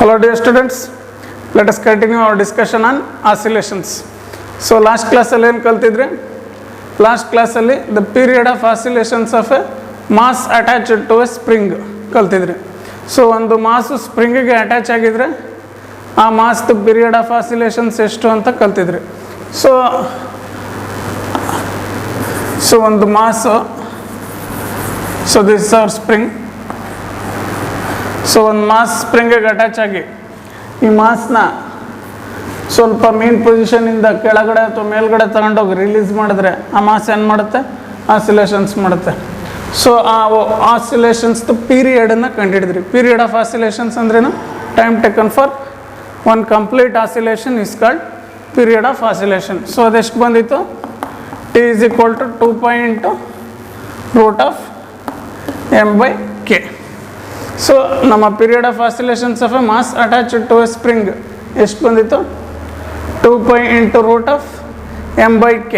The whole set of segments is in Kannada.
Hello dear students, let us continue our discussion on oscillations. So last class alli ಏನು ಕಲ್ತಿದ್ರಿ? Last class alli the period of oscillations of a mass attached to a spring ಕಲ್ತಿದ್ರಿ. So ಒಂದು ಮಾಸ್ ಸ್ಪ್ರಿಂಗ್ ಗೆ ಅಟ್ಯಾಚ್ ಆಗಿದ್ರೆ ಆ ಮಾಸ್ ದ ಪೀರಿಯಡ್ ಆಫ್ ಆಸಿಲೇಷನ್ಸ್ ಎಷ್ಟು ಅಂತ ಕಲ್ತಿದ್ರಿ. ಸೊ ಒಂದು mass, so this is our spring. So ಒಂದು ಮಾಸ್ ಸ್ಪ್ರಿಂಗಿಗೆ ಅಟ್ಯಾಚ್ ಆಗಿ ಈ ಮಾಸ್ನ ಸ್ವಲ್ಪ ಮೇನ್ ಪೊಸಿಷನಿಂದ ಕೆಳಗಡೆ ಅಥವಾ ಮೇಲ್ಗಡೆ ತಗೊಂಡೋಗಿ ರಿಲೀಸ್ ಮಾಡಿದ್ರೆ ಆ ಮಾಸ್ ಏನು ಮಾಡುತ್ತೆ? ಆಸಿಲೇಷನ್ಸ್ ಮಾಡುತ್ತೆ. ಸೊ ಆ ಆಸಿಲೇಷನ್ಸ್ದು ಪೀರಿಯಡನ್ನು ಕಂಡುಹಿಡಿದ್ರಿ. ಪೀರಿಯಡ್ ಆಫ್ ಆಸಿಲೇಷನ್ಸ್ ಅಂದ್ರೇನು? Time taken for one complete oscillation is called period of oscillation. So ಅದೆಷ್ಟು ಬಂದಿತ್ತು? T is equal to 2 root of m/k. So ನಮ್ಮ period of oscillations of a mass attached to a spring ಎಷ್ಟು ಬಂದಿತ್ತು? 2 root of m/k.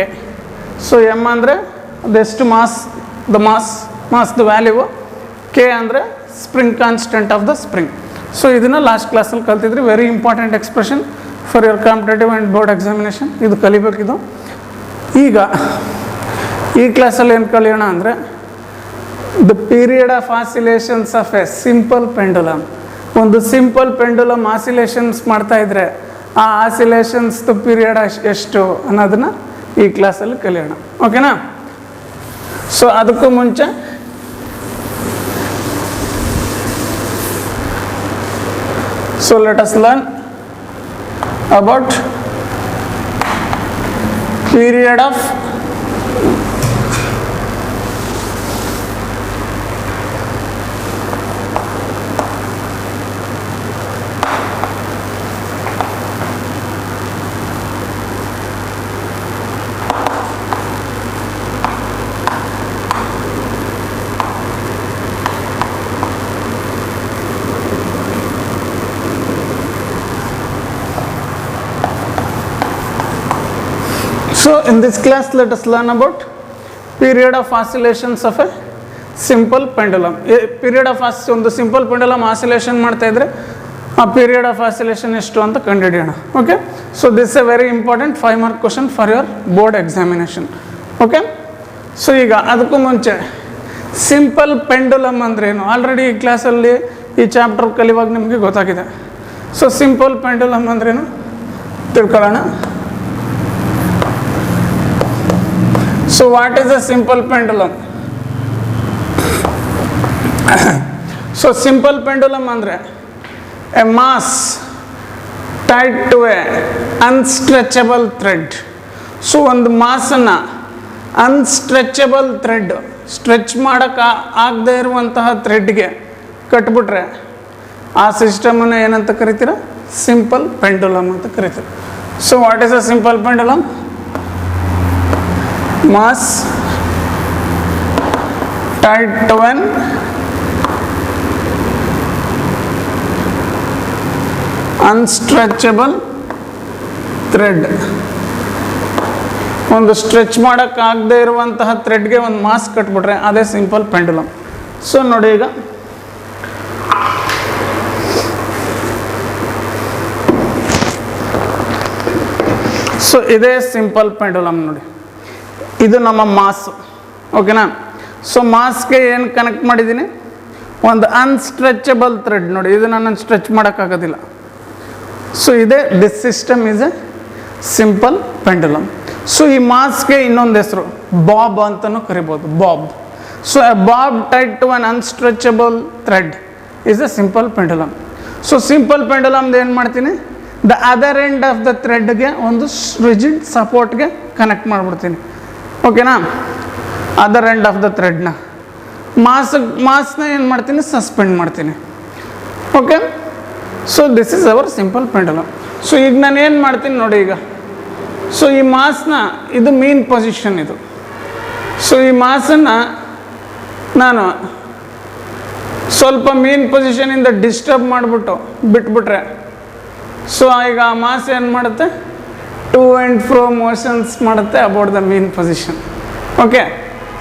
So m ಅಂದರೆ ಅದೆಷ್ಟು mass, the mass the value, k ಅಂದರೆ spring constant of the spring. So ಇದನ್ನು ಲಾಸ್ಟ್ ಕ್ಲಾಸಲ್ಲಿ ಕಲ್ತಿದ್ರಿ. Very important expression for your competitive and board examination. ಇದು ಕಲಿಬೇಕಿದು. ಈಗ ಈ ಕ್ಲಾಸಲ್ಲಿ ಏನು ಕಲಿಯೋಣ ಅಂದರೆ the period of oscillations of a simple pendulum. ಒಂದು ಸಿಂಪಲ್ ಪೆಂಡುಲಮ್ ಆಸಿಲೇಷನ್ಸ್ ಮಾಡ್ತಾ ಇದ್ರೆ ಆ ಆಸಿಲೇಷನ್ಸ್ದು ಪೀರಿಯಡ್ ಎಷ್ಟು ಅನ್ನೋದನ್ನ ಈ ಕ್ಲಾಸಲ್ಲಿ ಕಲಿಯೋಣ. ಓಕೆನಾ? ಸೊ ಅದಕ್ಕೂ ಮುಂಚೆ so let us learn about period of So in this class let us learn about period of oscillations of a simple pendulum. Period of ಒಂದು ಸಿಂಪಲ್ ಪೆಂಡುಲಮ್ ಆಸಿಲೇಷನ್ ಮಾಡ್ತಾ ಇದ್ರೆ ಆ ಪೀರಿಯಡ್ ಆಫ್ ಆಸಿಲೇಷನ್ ಎಷ್ಟು ಅಂತ ಕಂಡುಹಿಡಿಯೋಣ. Okay? So this A very important 5 mark question for your board examination. Okay? So ಈಗ ಅದಕ್ಕೂ ಮುಂಚೆ ಸಿಂಪಲ್ ಪೆಂಡುಲಮ್ ಅಂದ್ರೇನು? ಆಲ್ರೆಡಿ ಈ ಕ್ಲಾಸಲ್ಲಿ ಈ ಚಾಪ್ಟರ್ ಕಲಿಯುವಾಗ ನಿಮಗೆ ಗೊತ್ತಾಗಿದೆ. ಸೊ ಸಿಂಪಲ್ ಪೆಂಡುಲಮ್ ಅಂದ್ರೇನು ತಿಳ್ಕೊಳ್ಳೋಣ. So what is a simple pendulum? So simple pendulum andre a mass tied to a unstretchable thread. So ಒಂದು ಮಾಸನ್ನ ಅನ್ಸ್ಟ್ರೆಚಬಲ್ ಥ್ರೆಡ್, ಸ್ಟ್ರೆಚ್ ಮಾಡೋಕ್ಕೆ ಆಗದೇ ಇರುವಂತಹ ಥ್ರೆಡ್ಗೆ ಕಟ್ಬಿಟ್ರೆ ಆ ಸಿಸ್ಟಮನ್ನು ಏನಂತ ಕರಿತೀರ? ಸಿಂಪಲ್ ಪೆಂಡುಲಮ್ ಅಂತ ಕರಿತೀರ. So what is a simple pendulum? Mass tied to an unstretchable thread. ಒಂದು ಸ್ಟ್ರೆಚ್ ಮಾಡೋಕ್ಕಾಗದೇ ಇರುವಂತಹ ಥ್ರೆಡ್ಗೆ ಒಂದು ಮಾಸ್ ಕಟ್ಬಿಟ್ರೆ ಅದೇ ಸಿಂಪಲ್ ಪೆಂಡುಲಮ್. ಸೊ ನೋಡಿ, ಈಗ ಸೊ ಇದೇ ಸಿಂಪಲ್ ಪೆಂಡುಲಮ್ ನೋಡಿ. ಇದು ನಮ್ಮ ಮಾಸ್. ಓಕೆನಾ? ಸೊ ಮಾಸ್ಗೆ ಏನು ಕನೆಕ್ಟ್ ಮಾಡಿದ್ದೀನಿ? ಒಂದು ಅನ್ಸ್ಟ್ರೆಚಬಲ್ ಥ್ರೆಡ್ ನೋಡಿ. ಇದು ನಾನು ಸ್ಟ್ರೆಚ್ ಮಾಡೋಕ್ಕಾಗೋದಿಲ್ಲ. ಸೊ ಇದೇ this system is a simple pendulum. So ಈ ಮಾಸ್ಗೆ ಇನ್ನೊಂದು ಹೆಸರು ಬಾಬ್ ಅಂತಲೂ ಕರಿಬೋದು, bob. So a bob tied to an unstretchable thread is a simple pendulum. So simple ಪೆಂಡುಲಮ್ದು ಏನು ಮಾಡ್ತೀನಿ? The other end of the ಥ್ರೆಡ್ಗೆ ಒಂದು ರಿಜಿಡ್ ಸಪೋರ್ಟ್ಗೆ ಕನೆಕ್ಟ್ ಮಾಡಿಬಿಡ್ತೀನಿ. ಓಕೆನಾ? ಅದರ್ ಎಂಡ್ ಆಫ್ ದ ಥ್ರೆಡ್ನ ಮಾಸ್ನ ಏನು ಮಾಡ್ತೀನಿ? ಸಸ್ಪೆಂಡ್ ಮಾಡ್ತೀನಿ. Okay? So this is our simple pendulum. So ಈಗ ನಾನು ಏನು ಮಾಡ್ತೀನಿ ನೋಡಿ. ಈಗ ಸೊ ಈ ಮಾಸ್ನ ಇದು ಮೇನ್ ಪೊಸಿಷನ್ ಇದು. ಸೊ ಈ ಮಾಸನ್ನು ನಾನು ಸ್ವಲ್ಪ ಮೇನ್ ಪೊಸಿಷನಿಂದ ಡಿಸ್ಟರ್ಬ್ ಮಾಡಿಬಿಟ್ಟು ಬಿಟ್ಬಿಟ್ರೆ ಸೊ ಈಗ ಆ ಮಾಸ್ ಏನು ಮಾಡುತ್ತೆ? ಟು ಆ್ಯಂಡ್ ಫ್ರೋ ಮೋಷನ್ಸ್ ಮಾಡುತ್ತೆ about the mean position. Okay?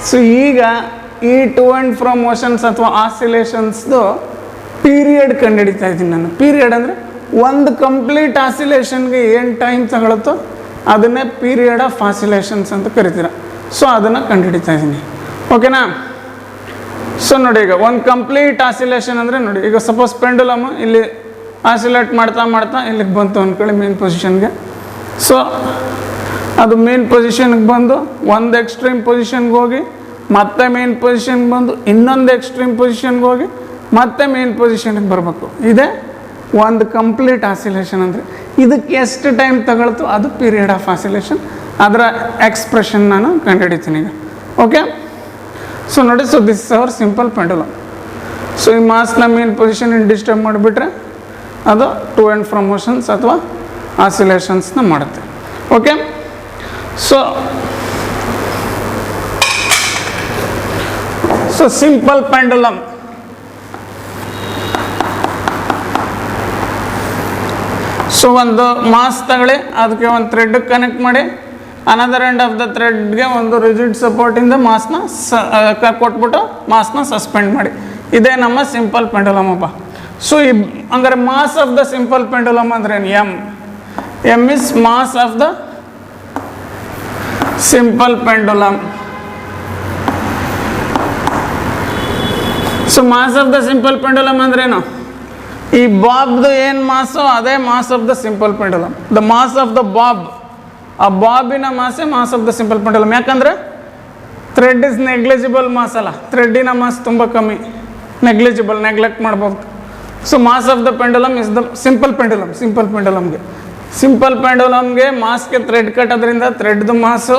So ಈಗ ಈ ಟು ಆ್ಯಂಡ್ ಫ್ರೋ ಮೋಷನ್ಸ್ ಅಥವಾ ಆಸಿಲೇಷನ್ಸ್ದು ಪೀರಿಯಡ್ ಕಂಡುಹಿಡಿತಾ ಇದ್ದೀನಿ ನಾನು. ಪೀರಿಯಡ್ ಅಂದರೆ ಒಂದು ಕಂಪ್ಲೀಟ್ ಆಸಿಲೇಷನ್ಗೆ ಏನು ಟೈಮ್ ತಗೊಳುತ್ತೋ ಅದನ್ನೇ ಪೀರಿಯಡ್ ಆಫ್ ಆಸಿಲೇಷನ್ಸ್ ಅಂತ ಕರಿತೀರ. ಸೊ ಅದನ್ನು ಕಂಡುಹಿಡಿತಾ ಇದ್ದೀನಿ. ಓಕೆನಾ? ಸೊ ನೋಡಿ, ಈಗ ಒಂದು ಕಂಪ್ಲೀಟ್ ಆಸಿಲೇಷನ್ ಅಂದರೆ ನೋಡಿ, ಈಗ ಸಪೋಸ್ ಪೆಂಡುಲಮ್ ಇಲ್ಲಿ ಆಸಿಲೇಟ್ ಮಾಡ್ತಾ ಮಾಡ್ತಾ ಇಲ್ಲಿಗೆ ಬಂತು ಅಂದ್ಕೊಳ್ಳಿ ಮೇನ್ ಪೊಸಿಷನ್ಗೆ. ಸೊ ಅದು ಮೇನ್ ಪೊಸಿಷನ್ಗೆ ಬಂದು ಒಂದು ಎಕ್ಸ್ಟ್ರೀಮ್ ಪೊಸಿಷನ್ಗೆ ಹೋಗಿ ಮತ್ತೆ ಮೇನ್ ಪೊಸಿಷನ್ಗೆ ಬಂದು ಇನ್ನೊಂದು ಎಕ್ಸ್ಟ್ರೀಮ್ ಪೊಸಿಷನ್ಗೆ ಹೋಗಿ ಮತ್ತೆ ಮೇನ್ ಪೊಸಿಷನ್ಗೆ ಬರಬೇಕು. ಇದೇ ಒಂದು ಕಂಪ್ಲೀಟ್ ಆಸಿಲೇಷನ್ ಅಂದರೆ. ಇದಕ್ಕೆ ಎಷ್ಟು ಟೈಮ್ ತಗೊಳ್ತು ಅದು ಪೀರಿಯಡ್ ಆಫ್ ಆಸಿಲೇಷನ್. ಅದರ ಎಕ್ಸ್ಪ್ರೆಷನ್ ನಾನು ಕಂಡುಹಿಡಿತೀನಿ ಈಗ. ಓಕೆ? ಸೊ ನೋಡಿ, so this is hour simple pendulum. So ಈ ಮಾಸ್ನ ಮೇನ್ ಪೊಸಿಷನ್ ಡಿಸ್ಟರ್ಬ್ ಮಾಡಿಬಿಟ್ರೆ ಅದು ಟು ಆ್ಯಂಡ್ ಫ್ರೋ ಮೋಷನ್ಸ್ ಅಥವಾ ಆಸಿಲೇಷನ್ಸ್ನ ಮಾಡುತ್ತೆ. Okay? So simple pendulum. So ಒಂದು ಮಾಸ್ ತಗೊಳ್ಳಿ, ಅದಕ್ಕೆ ಒಂದು ಥ್ರೆಡ್ ಕನೆಕ್ಟ್ ಮಾಡಿ, ಅನದರ್ ಎಂಡ್ ಆಫ್ ದ ಥ್ರೆಡ್ಗೆ ಒಂದು ರಿಜಿಡ್ ಸಪೋರ್ಟಿಂದ ಮಾಸ್ನ ಕೊಟ್ಬಿಟ್ಟು ಮಾಸ್ನ ಸಸ್ಪೆಂಡ್ ಮಾಡಿ. ಇದೇ ನಮ್ಮ ಸಿಂಪಲ್ ಪೆಂಡುಲಮ್ ಅಪ್ಪ. ಸೊ ಹಂಗಾರೆ mass of the simple pendulum ಅಂದ್ರೆ M. M is mass of the simple pendulum. So mass of the simple pendulum ಅಂದ್ರೇನು? ಈ ಬಾಬ್ದು ಏನು ಮಾಸೋ ಅದೇ mass of the simple pendulum. The mass of the bob, ಆ ಬಾಬಿನ ಮಾಸೇ mass of the simple pendulum. ಯಾಕಂದರೆ ಥ್ರೆಡ್ ಇಸ್ ನೆಗ್ಲಿಜಿಬಲ್ ಮಾಸ್ ಅಲ್ಲ, ಥ್ರೆಡ್ಡಿನ ಮಾಸ್ ತುಂಬ ಕಮ್ಮಿ, ನೆಗ್ಲಿಜಿಬಲ್, ನೆಗ್ಲೆಕ್ಟ್ ಮಾಡ್ಬೋದು. So mass of the pendulum is the simple pendulum. Simple ಪೆಂಡುಲಮ್ಗೆ ಮಾಸ್ಗೆ ಥ್ರೆಡ್ ಕಟ್ಟೋದ್ರಿಂದ ಥ್ರೆಡ್ದು ಮಾಸು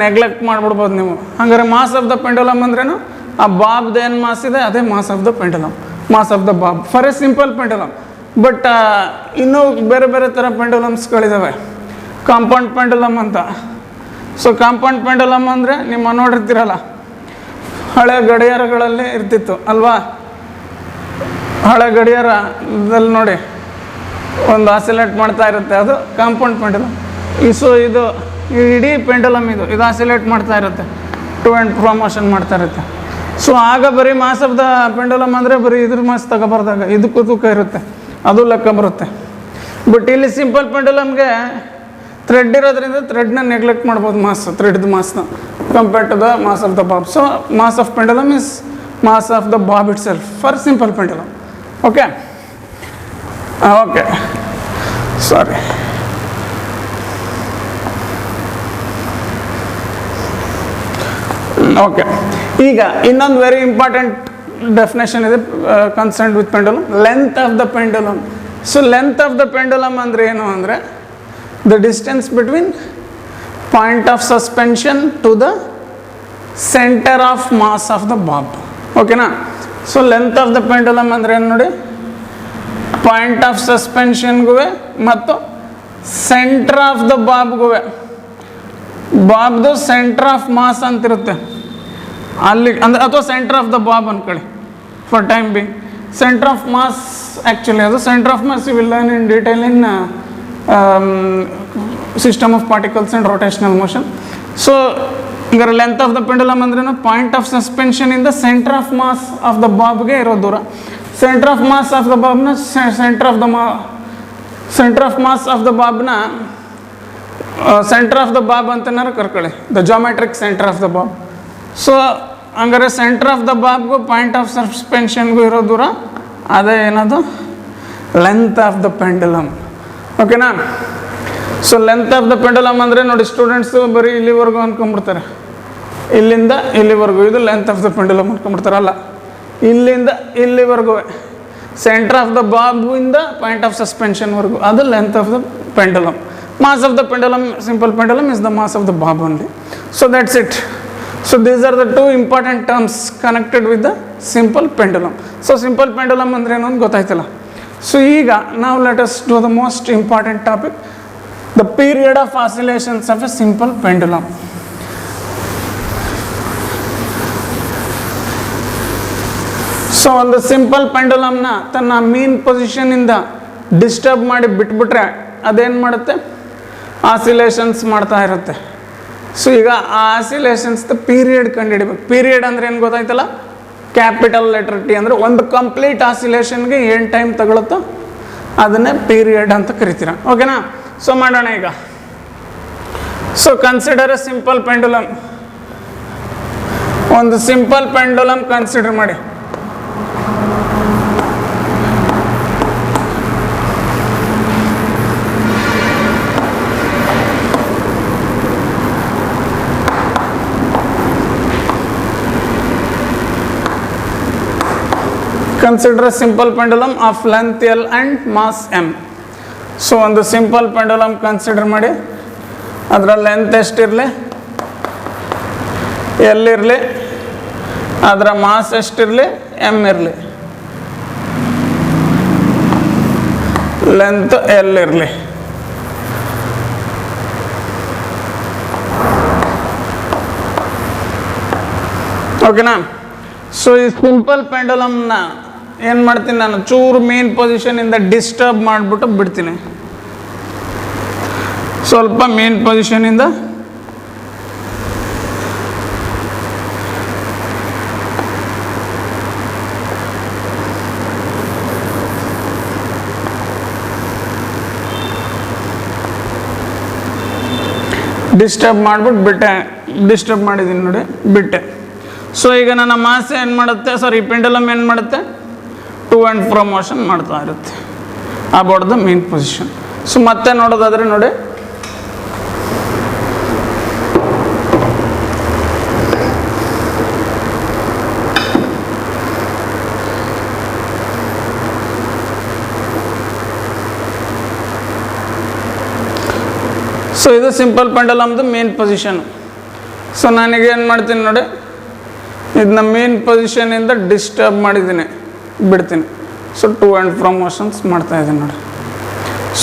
ನೆಗ್ಲೆಕ್ಟ್ ಮಾಡಿಬಿಡ್ಬೋದು ನೀವು. ಹಂಗಾರೆ ಮಾಸ್ ಆಫ್ ದ ಪೆಂಡುಲಮ್ ಅಂದ್ರೇನು? ಆ ಬಾಬ್ದು ಏನು ಮಾಸ್ ಇದೆ ಅದೇ mass of the pendulum, mass of the bob for a simple pendulum. But ಇನ್ನೂ ಬೇರೆ ಬೇರೆ ಥರ ಪೆಂಡುಲಮ್ಸ್ಗಳಿದ್ದಾವೆ, ಕಾಂಪೌಂಡ್ ಪೆಂಡುಲಮ್ ಅಂತ. ಸೊ ಕಾಂಪೌಂಡ್ ಪೆಂಡುಲಮ್ ಅಂದರೆ ನಿಮ್ಮ ನೋಡಿರ್ತೀರಲ್ಲ, ಹಳೆ ಗಡಿಯಾರಗಳಲ್ಲಿ ಇರ್ತಿತ್ತು ಅಲ್ವಾ? ಹಳೆ ಗಡಿಯಾರದಲ್ಲಿ ನೋಡಿ ಒಂದು ಆಸಿಲೇಟ್ ಮಾಡ್ತಾ ಇರುತ್ತೆ, ಅದು ಕಾಂಪೌಂಡ್ ಪೆಂಡುಲಮ್. ಇದು ಇಡೀ ಪೆಂಡುಲಮ್ ಇದು ಆಸಿಲೇಟ್ ಮಾಡ್ತಾ ಇರುತ್ತೆ, ಟು ಆ್ಯಂಡ್ ಫ್ರೋ ಮೋಷನ್ ಮಾಡ್ತಾ ಇರುತ್ತೆ. ಸೊ ಆಗ ಬರೀ ಮಾಸ್ ಆಫ್ ದ ಪೆಂಡುಲಮ್ ಅಂದರೆ ಬರೀ ಇದ್ರ ಮಾಸ್ ತಗೊಬಾರ್ದಾಗ ಇದಕ್ಕೂ ತೂಕ ಇರುತ್ತೆ, ಅದು ಲೆಕ್ಕ ಬರುತ್ತೆ. ಬಟ್ ಇಲ್ಲಿ ಸಿಂಪಲ್ ಪೆಂಡುಲಮ್ಗೆ ಥ್ರೆಡ್ ಇರೋದ್ರಿಂದ ಥ್ರೆಡ್ನ ನೆಗ್ಲೆಕ್ಟ್ ಮಾಡ್ಬೋದು, ಥ್ರೆಡ್ದು ಮಾಸ್ನ compared to the mass of the bob. So mass of pendulum is mass of the bob itself for simple pendulum. Okay? Okay, sorry. Okay, ಈಗ ಇನ್ನೊಂದು ವೆರಿ ಇಂಪಾರ್ಟೆಂಟ್ ಡೆಫಿನೇಷನ್ ಇದೆ concerned with pendulum, length of the pendulum. So length of the pendulum ಅಂದರೆ ಏನು ಅಂದರೆ the distance between point of suspension to the centre of mass of the bob. ಓಕೆನಾ? So length of the pendulum ಅಂದರೆ ಏನು ನೋಡಿ, ಪಾಯಿಂಟ್ ಆಫ್ ಸಸ್ಪೆನ್ಷನ್ಗೂ ಮತ್ತು ಸೆಂಟರ್ ಆಫ್ ದ ಬಾಬ್ಗೂ, ಬಾಬ್ದು ಸೆಂಟರ್ ಆಫ್ ಮಾಸ್ ಅಂತಿರುತ್ತೆ ಅಲ್ಲಿ, ಅಂದರೆ ಅಥವಾ ಸೆಂಟರ್ ಆಫ್ ದ ಬಾಬ್ ಅಂದ್ಕೊಳ್ಳಿ for time being. Centre of mass actually ಅದು centre of mass will learn in detail in system of particles and rotational motion. So ಈಗ ಲೆಂತ್ ಆಫ್ ದ ಪೆಂಡುಲಮ್ ಅಂದ್ರೇನು? ಪಾಯಿಂಟ್ ಆಫ್ ಸಸ್ಪೆನ್ಷನ್ ಇಂದ centre of mass of the ಬಾಬ್ಗೆ ಇರೋ ದೂರ. Centre of mass of the ಬಾಬ್ನ centre of mass of the ಬಾಬ್ನ ಸೆಂಟರ್ ಆಫ್ ದ ಬಾಬ್ ಅಂತನಾರು ಕರ್ಕೊಳ್ಳಿ, the geometric centre of the bob. So ಹಂಗಾರೆ ಸೆಂಟರ್ ಆಫ್ ದ ಬಾಬ್ಗೂ ಪಾಯಿಂಟ್ ಆಫ್ ಸಸ್ಪೆನ್ಷನ್ಗೂ ಇರೋ ದೂರ ಅದೇ ಏನದು? Length of the pendulum. ಓಕೆನಾ? So length of the pendulum ಅಂದರೆ ನೋಡಿ, ಸ್ಟೂಡೆಂಟ್ಸು ಬರೀ ಇಲ್ಲಿವರೆಗೂ ಅಂದ್ಕೊಂಡ್ಬಿಡ್ತಾರೆ, ಇಲ್ಲಿಂದ ಇಲ್ಲಿವರೆಗೂ ಇದು ಲೆಂತ್ ಆಫ್ ದ ಪೆಂಡುಲಮ್ ಅಂದ್ಕೊಂಡ್ಬಿಡ್ತಾರಲ್ಲ, ಇಲ್ಲಿಂದ ಇಲ್ಲಿವರೆಗೂ ಸೆಂಟರ್ ಆಫ್ ದ ಬಾಬ್ವಿಂದ ಪಾಯಿಂಟ್ ಆಫ್ ಸಸ್ಪೆನ್ಷನ್ವರೆಗೂ ಅದು length of the pendulum. Mass of the pendulum, simple pendulum, is the mass of the bob only. So that's it. So these are the two important terms connected with the simple pendulum. So simple pendulum andre enu gottaitala. So iga now let us do the most important topic, the period of oscillations of a simple pendulum. So on the simple pendulum na tana mean position inda disturb ಮಾಡಿ ಬಿಟ್ಬಿಟ್ರೆ ಅದೇನು ಮಾಡುತ್ತೆ? ಆಸಿಲೇಷನ್ಸ್ ಮಾಡ್ತಾ ಇರುತ್ತೆ. ಸೊ ಈಗ ಆ ಆಸಿಲೇಷನ್ಸ್ದು ಪೀರಿಯಡ್ ಕಂಡುಹಿಡಿಬೇಕು. ಪೀರಿಯಡ್ ಅಂದರೆ ಏನು ಗೊತ್ತಾಯ್ತಲ್ಲ? ಕ್ಯಾಪಿಟಲ್ ಲೆಟರ್ ಟಿ ಅಂದರೆ ಒಂದು ಕಂಪ್ಲೀಟ್ ಆಸಿಲೇಷನ್ಗೆ ಏನು ಟೈಮ್ ತಗೊಳುತ್ತೋ ಅದನ್ನೇ ಪೀರಿಯಡ್ ಅಂತ ಕರಿತೀರ. ಓಕೆನಾ? ಸೊ ಮಾಡೋಣ ಈಗ. So consider A simple pendulum. ಒಂದು ಸಿಂಪಲ್ ಪೆಂಡುಲಮ್ ಕನ್ಸಿಡರ್ ಮಾಡಿ. Consider a simple pendulum of length L and mass M. So ಒಂದು ಸಿಂಪಲ್ ಪೆಂಡುಲಮ್ ಕನ್ಸಿಡರ್ ಮಾಡಿ. ಅದರ ಲೆಂತ್ ಎಷ್ಟಿರಲಿ, ಎಲ್ ಇರಲಿ, ಅದರ ಮಾಸ್ ಎಷ್ಟಿರಲಿ, ಎಮ್ ಇರಲಿ. ಲೆಂತ್ ಎಲ್ ಇರಲಿ. ಓಕೆನಾ? ಸೊ ಈ ಸಿಂಪಲ್ ಪೆಂಡುಲಮ್ನ ಏನು ಮಾಡ್ತೀನಿ ನಾನು, ಚೂರು ಮೇನ್ ಪೊಸಿಷನಿಂದ ಡಿಸ್ಟರ್ಬ್ ಮಾಡಿಬಿಟ್ಟು ಬಿಡ್ತೀನಿ. ಸ್ವಲ್ಪ ಮೇನ್ ಪೊಸಿಷನಿಂದ ಡಿಸ್ಟರ್ಬ್ ಮಾಡಿಬಿಟ್ಟು ಬಿಟ್ಟೆ. ಡಿಸ್ಟರ್ಬ್ ಮಾಡಿದ್ದೀನಿ ನೋಡಿ, ಬಿಟ್ಟೆ. ಸೊ ಈಗ ನನ್ನ ಮಾಸ್ ಏನು ಮಾಡುತ್ತೆ, ಸಾರಿ ಪೆಂಡುಲಮ್ ಏನು ಮಾಡುತ್ತೆ, ಟು ಆ್ಯಂಡ್ ಫ್ರೋ ಮೋಷನ್ ಮಾಡ್ತಾ ಇರುತ್ತೆ about the mean position. So ಮತ್ತೆ ನೋಡೋದಾದರೆ ನೋಡಿ, ಸೊ ಇದು ಸಿಂಪಲ್ ಪೆಂಡುಲಮ್ದು ಮೇನ್ ಪೊಸಿಷನ್. ಸೊ ನಾನೀಗೇನು ಮಾಡ್ತೀನಿ ನೋಡಿ, ಇದನ್ನ ಮೇನ್ ಪೊಸಿಷನಿಂದ ಡಿಸ್ಟರ್ಬ್ ಮಾಡಿದ್ದೀನಿ, ಬಿಡ್ತೀನಿ. So to and fro motions ಮಾಡ್ತಾ ಇದ್ದೀನಿ ನೋಡಿ.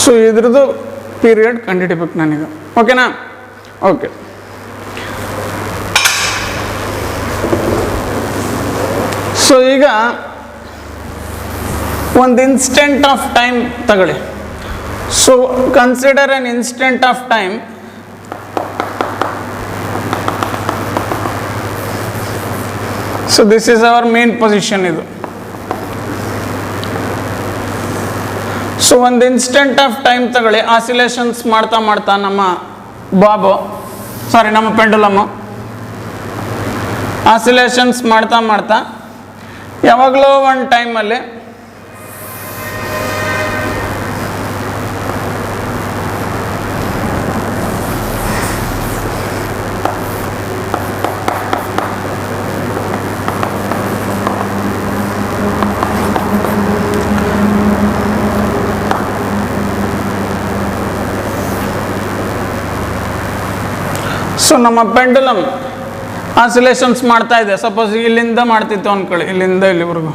ಸೊ ಇದ್ರದ್ದು ಪೀರಿಯಡ್ ಕಂಡುಹಿಡಿಬೇಕು ನಾನೀಗ. ಓಕೆನಾ? ಓಕೆ. ಸೊ ಈಗ ಒಂದು ಇನ್ಸ್ಟೆಂಟ್ ಆಫ್ ಟೈಮ್ ತಗೊಳ್ಳಿ. So consider an instant of time. So this is our main position ಇದು. ಸೊ ಒಂದು ಇನ್ಸ್ಟೆಂಟ್ ಆಫ್ ಟೈಮ್ ತಗೊಳ್ಳಿ. ಆಸಿಲೇಷನ್ಸ್ ಮಾಡ್ತಾ ಮಾಡ್ತಾ ನಮ್ಮ ನಮ್ಮ ಪೆಂಡುಲಮ್ ಆಸಿಲೇಷನ್ಸ್ ಮಾಡ್ತಾ ಮಾಡ್ತಾ ಯಾವಾಗಲೂ ಒಂದು ಟೈಮಲ್ಲಿ ಸೊ ನಮ್ಮ ಪೆಂಡುಲಮ್ ಆಸಿಲೇಷನ್ಸ್ ಮಾಡ್ತಾ ಇದೆ. ಸಪೋಸ್ ಇಲ್ಲಿಂದ ಮಾಡ್ತಿತ್ತು ಅಂದ್ಕೊಳ್ಳಿ, ಇಲ್ಲಿಂದ ಇಲ್ಲಿವರೆಗೂ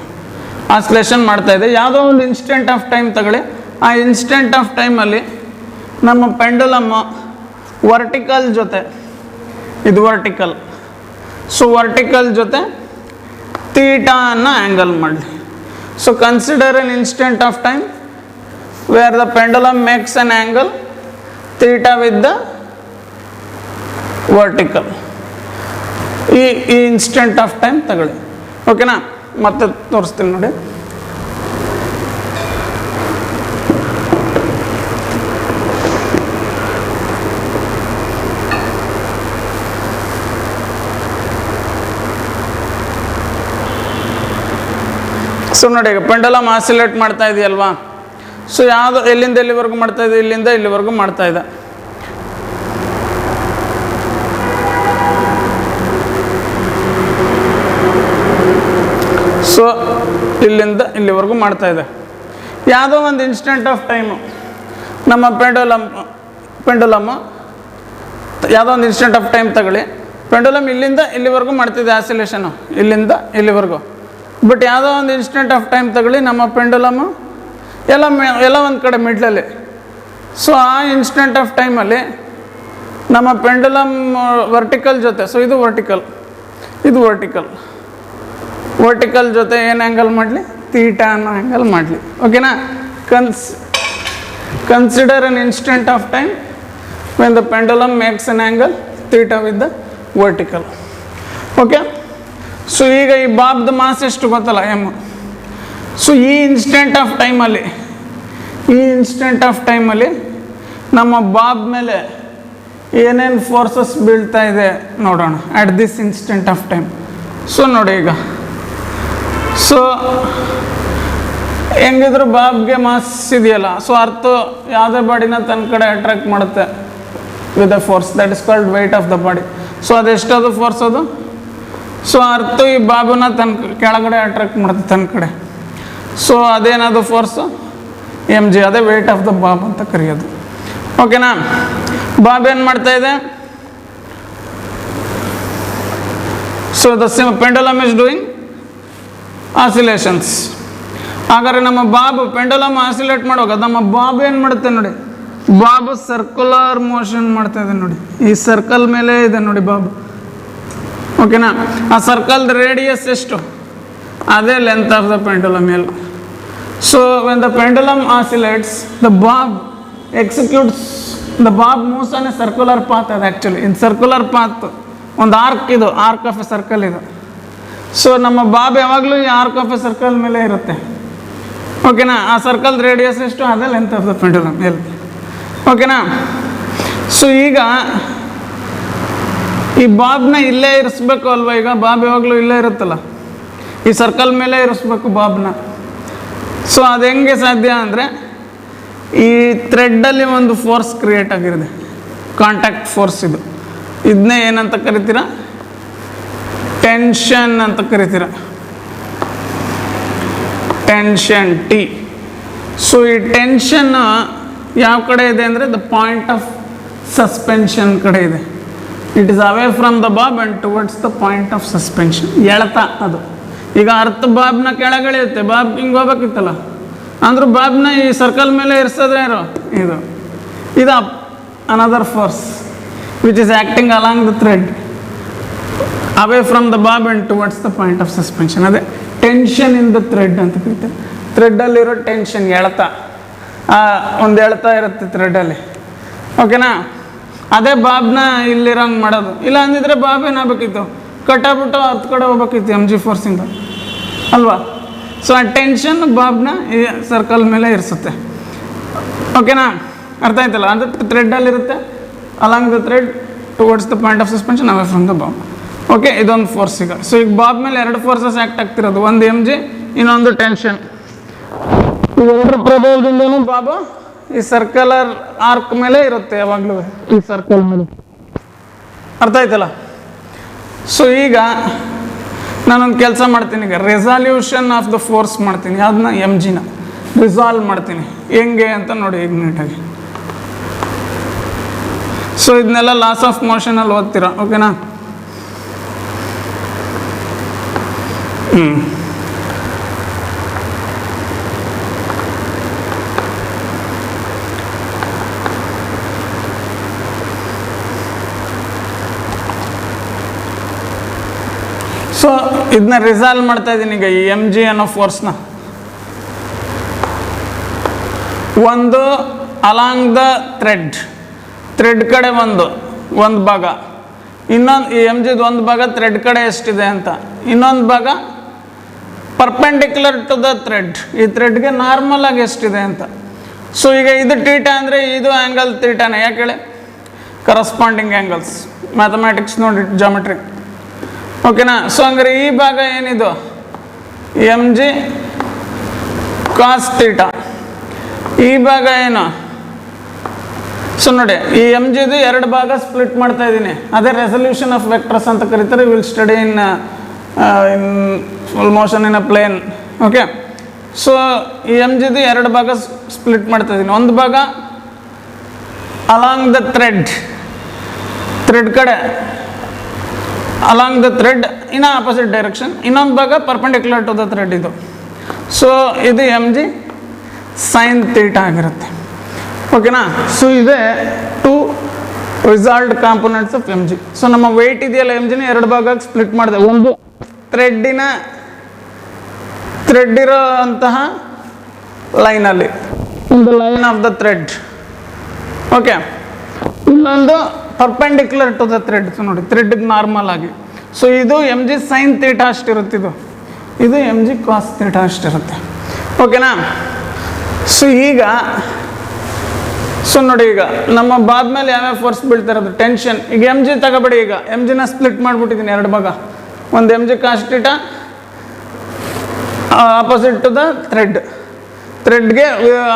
ಆಸಿಲೇಷನ್ ಮಾಡ್ತಾ ಇದೆ. ಯಾವುದೋ ಒಂದು ಇನ್ಸ್ಟೆಂಟ್ ಆಫ್ ಟೈಮ್ ತಗೊಳ್ಳಿ. ಆ ಇನ್ಸ್ಟೆಂಟ್ ಆಫ್ ಟೈಮಲ್ಲಿ ನಮ್ಮ ಪೆಂಡುಲಮ್ ವರ್ಟಿಕಲ್ ಜೊತೆ, ಇದು ವರ್ಟಿಕಲ್, ಸೊ ವರ್ಟಿಕಲ್ ಜೊತೆ ಥೀಟಾ ಅನ್ನು ಆ್ಯಂಗಲ್ ಮಾಡಲಿ. So consider an instant of time where the pendulum makes an angle theta with the vertical. ಈ ಇನ್ಸ್ಟೆಂಟ್ ಆಫ್ ಟೈಮ್ ತಗೊಳ್ಳಿ. ಓಕೆನಾ? ಮತ್ತೆ ತೋರಿಸ್ತೀನಿ ನೋಡಿ. ಸೊ ನೋಡಿ, ಈಗ ಪೆಂಡುಲಮ್ ಆಸಿಲೇಟ್ ಮಾಡ್ತಾ ಇದೆಯಲ್ವಾ. ಸೊ ಯಾವುದು ಎಲ್ಲಿಂದ ಎಲ್ಲಿವರೆಗೂ ಮಾಡ್ತಾ ಇದೆ, ಇಲ್ಲಿಂದ ಇಲ್ಲಿವರೆಗೂ ಮಾಡ್ತಾ ಇದೆ. ಸೊ ಇಲ್ಲಿಂದ ಇಲ್ಲಿವರೆಗೂ ಮಾಡ್ತಾ ಇದೆ. ಯಾವುದೋ ಒಂದು ಇನ್ಸ್ಟೆಂಟ್ ಆಫ್ ಟೈಮು ನಮ್ಮ ಪೆಂಡುಲಮ್ ಯಾವುದೋ ಒಂದು ಇನ್ಸ್ಟೆಂಟ್ ಆಫ್ ಟೈಮ್ ತಗೊಳ್ಳಿ. ಪೆಂಡುಲಮ್ ಇಲ್ಲಿಂದ ಇಲ್ಲಿವರೆಗೂ ಮಾಡ್ತಿದೆ ಆಸಿಲೇಷನು, ಇಲ್ಲಿಂದ ಇಲ್ಲಿವರೆಗೂ. ಬಟ್ ಯಾವುದೋ ಒಂದು ಇನ್ಸ್ಟೆಂಟ್ ಆಫ್ ಟೈಮ್ ತಗೊಳ್ಳಿ, ನಮ್ಮ ಪೆಂಡುಲಮ್ಮು ಎಲ್ಲ ಒಂದು ಕಡೆ ಮಿಡ್ಲಲ್ಲಿ. ಸೊ ಆ ಇನ್ಸ್ಟೆಂಟ್ ಆಫ್ ಟೈಮಲ್ಲಿ ನಮ್ಮ ಪೆಂಡುಲಮ್ ವರ್ಟಿಕಲ್ ಜೊತೆ, ಸೊ ಇದು ವರ್ಟಿಕಲ್, ಇದು ವರ್ಟಿಕಲ್ ಜೊತೆ ಏನು ಆ್ಯಂಗಲ್ ಮಾಡಲಿ, ಥೀಟಾ ಅನ್ನೋ ಆ್ಯಂಗಲ್ ಮಾಡಲಿ. ಓಕೆನಾ? Consider an instant of time when the pendulum makes an angle theta with the vertical. Okay? So ಈಗ ಈ ಬಾಬ್ದು ಮಾಸ್ ಎಷ್ಟು ಗೊತ್ತಲ್ಲ ಎಮ್. ಸೊ ಈ ಇನ್ಸ್ಟೆಂಟ್ ಆಫ್ ಟೈಮಲ್ಲಿ ನಮ್ಮ ಬಾಬ್ ಮೇಲೆ ಏನೇನು ಫೋರ್ಸಸ್ ಬೀಳ್ತಾ ಇದೆ ನೋಡೋಣ at this instant of time. So ನೋಡಿ ಈಗ, ಸೊ ಹೆಂಗಿದ್ರು ಬಾಬ್ಗೆ ಮಾಸ್ ಇದೆಯಲ್ಲ, ಸೊ ಅರ್ಥ ಯಾವುದೇ ಬಾಡಿನ ತನ್ನ ಕಡೆ ಅಟ್ರಾಕ್ಟ್ ಮಾಡುತ್ತೆ with a force that is called weight of the body. So ಅದೆಷ್ಟದು ಫೋರ್ಸ್ ಅದು? ಸೊ ಅರ್ಥ ಈ ಬಾಬುನ ತನ್ನ ಕೆಳಗಡೆ ಅಟ್ರಾಕ್ಟ್ ಮಾಡುತ್ತೆ ತನ್ನ ಕಡೆ. ಸೊ ಅದೇನದು ಫೋರ್ಸು? M G. ಅದೇ ವೆಯ್ಟ್ ಆಫ್ ದ ಬಾಬ್ ಅಂತ ಕರೆಯೋದು. ಓಕೆನಾ? ಬಾಬ್ ಏನು ಮಾಡ್ತಾ ಇದೆ? So the pendulum is doing oscillations. ಹಾಗಾದ್ರೆ ನಮ್ಮ ಬಾಬು ಪೆಂಡುಲಮ್ ಆಸಿಲೇಟ್ ಮಾಡುವಾಗ ನಮ್ಮ ಬಾಬು ಏನು ಮಾಡುತ್ತೆ ನೋಡಿ, ಬಾಬು ಸರ್ಕ್ಯುಲರ್ ಮೋಷನ್ ಮಾಡ್ತಾ ಇದೆ ನೋಡಿ. ಈ ಸರ್ಕಲ್ ಮೇಲೆ ಇದೆ ನೋಡಿ ಬಾಬು. ಓಕೆನಾ? ಆ ಸರ್ಕಲ್ ರೇಡಿಯಸ್ ಎಷ್ಟು? ಅದೇ length of the pendulum L. So when the pendulum oscillates, the Bob moves on A circular path. ಅದು ಆ್ಯಕ್ಚುಲಿ ಇನ್ ಸರ್ಕ್ಯುಲರ್ ಪಾತ್, ಒಂದು ಆರ್ಕ್, ಇದು ಆರ್ಕ್ ಆಫ್ ಎ ಸರ್ಕಲ್ ಇದು. ಸೊ ನಮ್ಮ ಬಾಬ್ ಯಾವಾಗಲೂ ಈ ಆರ್ಕ್ ಆಫ್ ಎ ಸರ್ಕಲ್ ಮೇಲೆ ಇರುತ್ತೆ. ಓಕೆನಾ? ಆ ಸರ್ಕಲ್ ರೇಡಿಯಸ್ ಎಷ್ಟು? ಅದೇ length of the pendulum L. ಓಕೆನಾ? ಸೊ ಈಗ ಈ ಬಾಬ್ನ ಇಲ್ಲೇ ಇರಿಸ್ಬೇಕು ಅಲ್ವಾ? ಈಗ ಬಾಬ್ ಯಾವಾಗಲೂ ಇಲ್ಲೇ ಇರುತ್ತಲ್ಲ, ಈ ಸರ್ಕಲ್ ಮೇಲೆ ಇರಿಸ್ಬೇಕು ಬಾಬ್ನ. ಸೊ ಅದು ಹೆಂಗೆ ಸಾಧ್ಯ ಅಂದರೆ, ಈ ಥ್ರೆಡ್ಡಲ್ಲಿ ಒಂದು ಫೋರ್ಸ್ ಕ್ರಿಯೇಟ್ ಆಗಿರುತ್ತೆ, ಕಾಂಟ್ಯಾಕ್ಟ್ ಫೋರ್ಸ್. ಇದನ್ನೇ ಏನಂತ ಕರಿತೀರ? ಟೆನ್ಷನ್ ಅಂತ ಕರಿತೀರ. Tension T. ಸೊ ಈ ಟೆನ್ಷನ್ ಯಾವ ಕಡೆ ಇದೆ ಅಂದರೆ ದ ಪಾಯಿಂಟ್ ಆಫ್ ಸಸ್ಪೆನ್ಷನ್ ಕಡೆ ಇದೆ. It is away from the bob and towards the point of suspension. ಎಳೆತ ಅದು. ಈಗ ಅರ್ಥ ಬಾಬ್ನ ಕೆಳಗಿಳಿಯುತ್ತೆ, ಬಾಬ್ ಹಿಂಗೆ ಹೋಗ್ಬೇಕಿತ್ತಲ್ಲ, ಅಂದ್ರೂ ಬಾಬ್ನ ಈ ಸರ್ಕಲ್ ಮೇಲೆ ಇರಿಸೋದ್ರೆ ಯಾರು? ಇದು another force which is acting along the thread away from the bob and towards the point of suspension. ಅದೇ ಟೆನ್ಷನ್ ಇನ್ ದ ಥ್ರೆಡ್ ಅಂತ ಕರಿತಾರೆ. ಥ್ರೆಡ್ಡಲ್ಲಿರೋ ಟೆನ್ಷನ್, ಎಳೆತ, ಒಂದು ಎಳೆತ ಇರುತ್ತೆ ಥ್ರೆಡ್ಡಲ್ಲಿ. ಓಕೆನಾ? ಅದೇ ಬಾಬ್ನ ಇಲ್ಲಿರಂಗೆ ಮಾಡೋದು. ಇಲ್ಲ ಅಂದಿದ್ರೆ ಬಾಬ್ ಏನಾಗಬೇಕಿತ್ತು? ಕಟ್ಟಾಗ್ಬಿಟ್ಟು ಹತ್ತು ಕಡೆ ಹೋಗ್ಬೇಕಿತ್ತು ಎಮ್ ಜಿ ಫೋರ್ಸಿಂದ ಅಲ್ವಾ? ಸೊ ಆ ಟೆನ್ಷನ್ ಬಾಬ್ನ ಈ ಸರ್ಕಲ್ ಮೇಲೆ ಇರಿಸುತ್ತೆ. ಓಕೆನಾ? ಅರ್ಥ ಆಯ್ತಲ್ಲ? ಅಂದರೆ ಥ್ರೆಡ್ಡಲ್ಲಿರುತ್ತೆ, along the thread towards the point of suspension away from the bob. Okay, ಇದೊಂದು ಫೋರ್ಸ್. ಸೊ ಈಗ ಬಾಬ್ ಮೇಲೆ ಎರಡು ಫೋರ್ಸಸ್ ಆ್ಯಕ್ಟ್ ಆಗ್ತಿರೋದು, ಒಂದು ಎಮ್ ಜಿ, ಇನ್ನೊಂದು ಟೆನ್ಷನ್. ಇವೆರಡರ ಪ್ರಭಾವದಿಂದನೂ ಬಾಬು ಈ ಸರ್ಕಲರ್ ಆರ್ಕ್ ಮೇಲೆ ಇರುತ್ತೆ ಯಾವಾಗಲೂ, ಈ ಸರ್ಕಲ್ ಮೇಲೆ. ಅರ್ಥ ಆಯ್ತಲ್ಲ? ಸೊ ಈಗ ನಾನೊಂದು ಕೆಲಸ ಮಾಡ್ತೀನಿ, ಈಗ ರೆಸಾಲ್ಯೂಷನ್ ಆಫ್ ದ ಫೋರ್ಸ್ ಮಾಡ್ತೀನಿ. ಅದನ್ನ ಎಮ್ ಜಿನ ರಿಸಾಲ್ವ್ ಮಾಡ್ತೀನಿ. ಹೆಂಗೆ ಅಂತ ನೋಡಿ ಈಗ ನೀಟಾಗಿ. ಸೊ ಇದನ್ನೆಲ್ಲ ಲಾಸ್ ಆಫ್ ಮೋಷನಲ್ಲಿ ಓದ್ತೀರಾ. ಓಕೆನಾ? ಸೊ ಇದನ್ನ ರಿಸಾಲ್ವ್ ಮಾಡ್ತಾ ಇದ್ದೀನಿ ಈಗ, ಈ ಎಮ್ ಜಿ ಅನ್ನೋ ಫೋರ್ಸ್ನ. ಒಂದು ಅಲಾಂಗ್ ದ ಥ್ರೆಡ್ ಕಡೆ ಒಂದು ಭಾಗ, ಇನ್ನೊಂದು ಈ ಎಮ್ ಜಿದು ಒಂದು ಭಾಗ ಥ್ರೆಡ್ ಕಡೆ ಎಷ್ಟಿದೆ ಅಂತ, ಇನ್ನೊಂದು ಭಾಗ ಪರ್ಪೆಂಡಿಕ್ಯುಲರ್ ಟು ದ ಥ್ರೆಡ್, ಈ ಥ್ರೆಡ್ಗೆ ನಾರ್ಮಲ್ ಆಗಿ ಎಷ್ಟಿದೆ ಅಂತ. ಸೊ ಈಗ ಇದು ತೀಟ ಅಂದರೆ ಇದು ಆ್ಯಂಗಲ್ ತೀಟಾನೆ. ಯಾಕೆ ಹೇಳಿ? ಕರಸ್ಪಾಂಡಿಂಗ್ ಆ್ಯಂಗಲ್ಸ್, ಮ್ಯಾಥಮ್ಯಾಟಿಕ್ಸ್ ನೋಡಿ, ಜಾಮೆಟ್ರಿ. ಓಕೆನಾ? ಸೊ ಹಂಗಾರೆ ಈ ಭಾಗ ಏನಿದು ಎಮ್ ಜಿ ಕಾಸ್ ತೀಟಾ, ಈ ಭಾಗ ಏನು? ಸೊ ನೋಡಿ, ಈ ಎಮ್ ಜಿದು ಎರಡು ಭಾಗ ಸ್ಪ್ಲಿಟ್ ಮಾಡ್ತಾ ಇದ್ದೀನಿ. ಅದೇ ರೆಸಲ್ಯೂಷನ್ ಆಫ್ ವೆಕ್ಟರ್ಸ್ ಅಂತ ಕರೀತಾರೆ. Will study in full motion in a plane. Okay, so ಈ ಎಮ್ ಜಿದು ಎರಡು ಭಾಗ ಸ್ಪ್ಲಿಟ್ ಮಾಡ್ತಾ ಇದ್ದೀನಿ. ಒಂದು ಭಾಗ ಅಲಾಂಗ್ ದ ಥ್ರೆಡ್ ಕಡೆ, along the thread in opposite direction, ಇನ್ನೊಂದು ಭಾಗ ಪರ್ಪೆಂಡಿಕ್ಯುಲರ್ ಟು ದ ಥ್ರೆಡ್. ಇದು ಸೊ ಇದು ಎಮ್ ಜಿ ಸೈನ್ ತೀಟಾ ಆಗಿರುತ್ತೆ. ಓಕೆನಾ? ಸೊ ಇದೆ two resolved components of M G. So ನಮ್ಮ ವೆಯ್ಟ್ ಇದೆಯಲ್ಲ ಎಮ್ ಜಿನ ಎರಡು ಭಾಗಕ್ಕೆ ಸ್ಪ್ಲಿಟ್ ಮಾಡಿದೆ. ಒಂದು ಥ್ರೆಡ್ ಇರೋ ಅಂತಹ ಲೈನಲ್ಲಿ, ಒಂದು line of the thread. Okay, ಇನ್ನೊಂದು perpendicular to the thread. So ನೋಡಿ, ಥ್ರೆಡ್ಗೆ ನಾರ್ಮಲ್ ಆಗಿ. ಸೊ ಇದು ಎಮ್ ಜಿ ಸೈನ್ ಥೀಟಾ ಅಷ್ಟಿರುತ್ತೆ, ಇದು ಎಮ್ ಜಿ ಕಾಸ್ ಥೀಟಾ ಅಷ್ಟಿರುತ್ತೆ. ಓಕೆನಾ? ಸೊ ಈಗ ನೋಡಿ, ಈಗ ನಮ್ಮ ಬಾಬ್ ಮೇಲೆ ಯಾವ್ಯಾವ ಫೋರ್ಸ್ ಬೀಳ್ತಾ ಇರೋದು? ಟೆನ್ಷನ್. ಈಗ ಎಮ್ ಜಿ ತಗೋಬೇಡಿ, ಈಗ ಎಮ್ ಜಿನ ಸ್ಪ್ಲಿಟ್ ಮಾಡಿಬಿಟ್ಟಿದ್ದೀನಿ ಎರಡು ಭಾಗ. ಒಂದು M G cos theta opposite to the ಥ್ರೆಡ್ಗೆ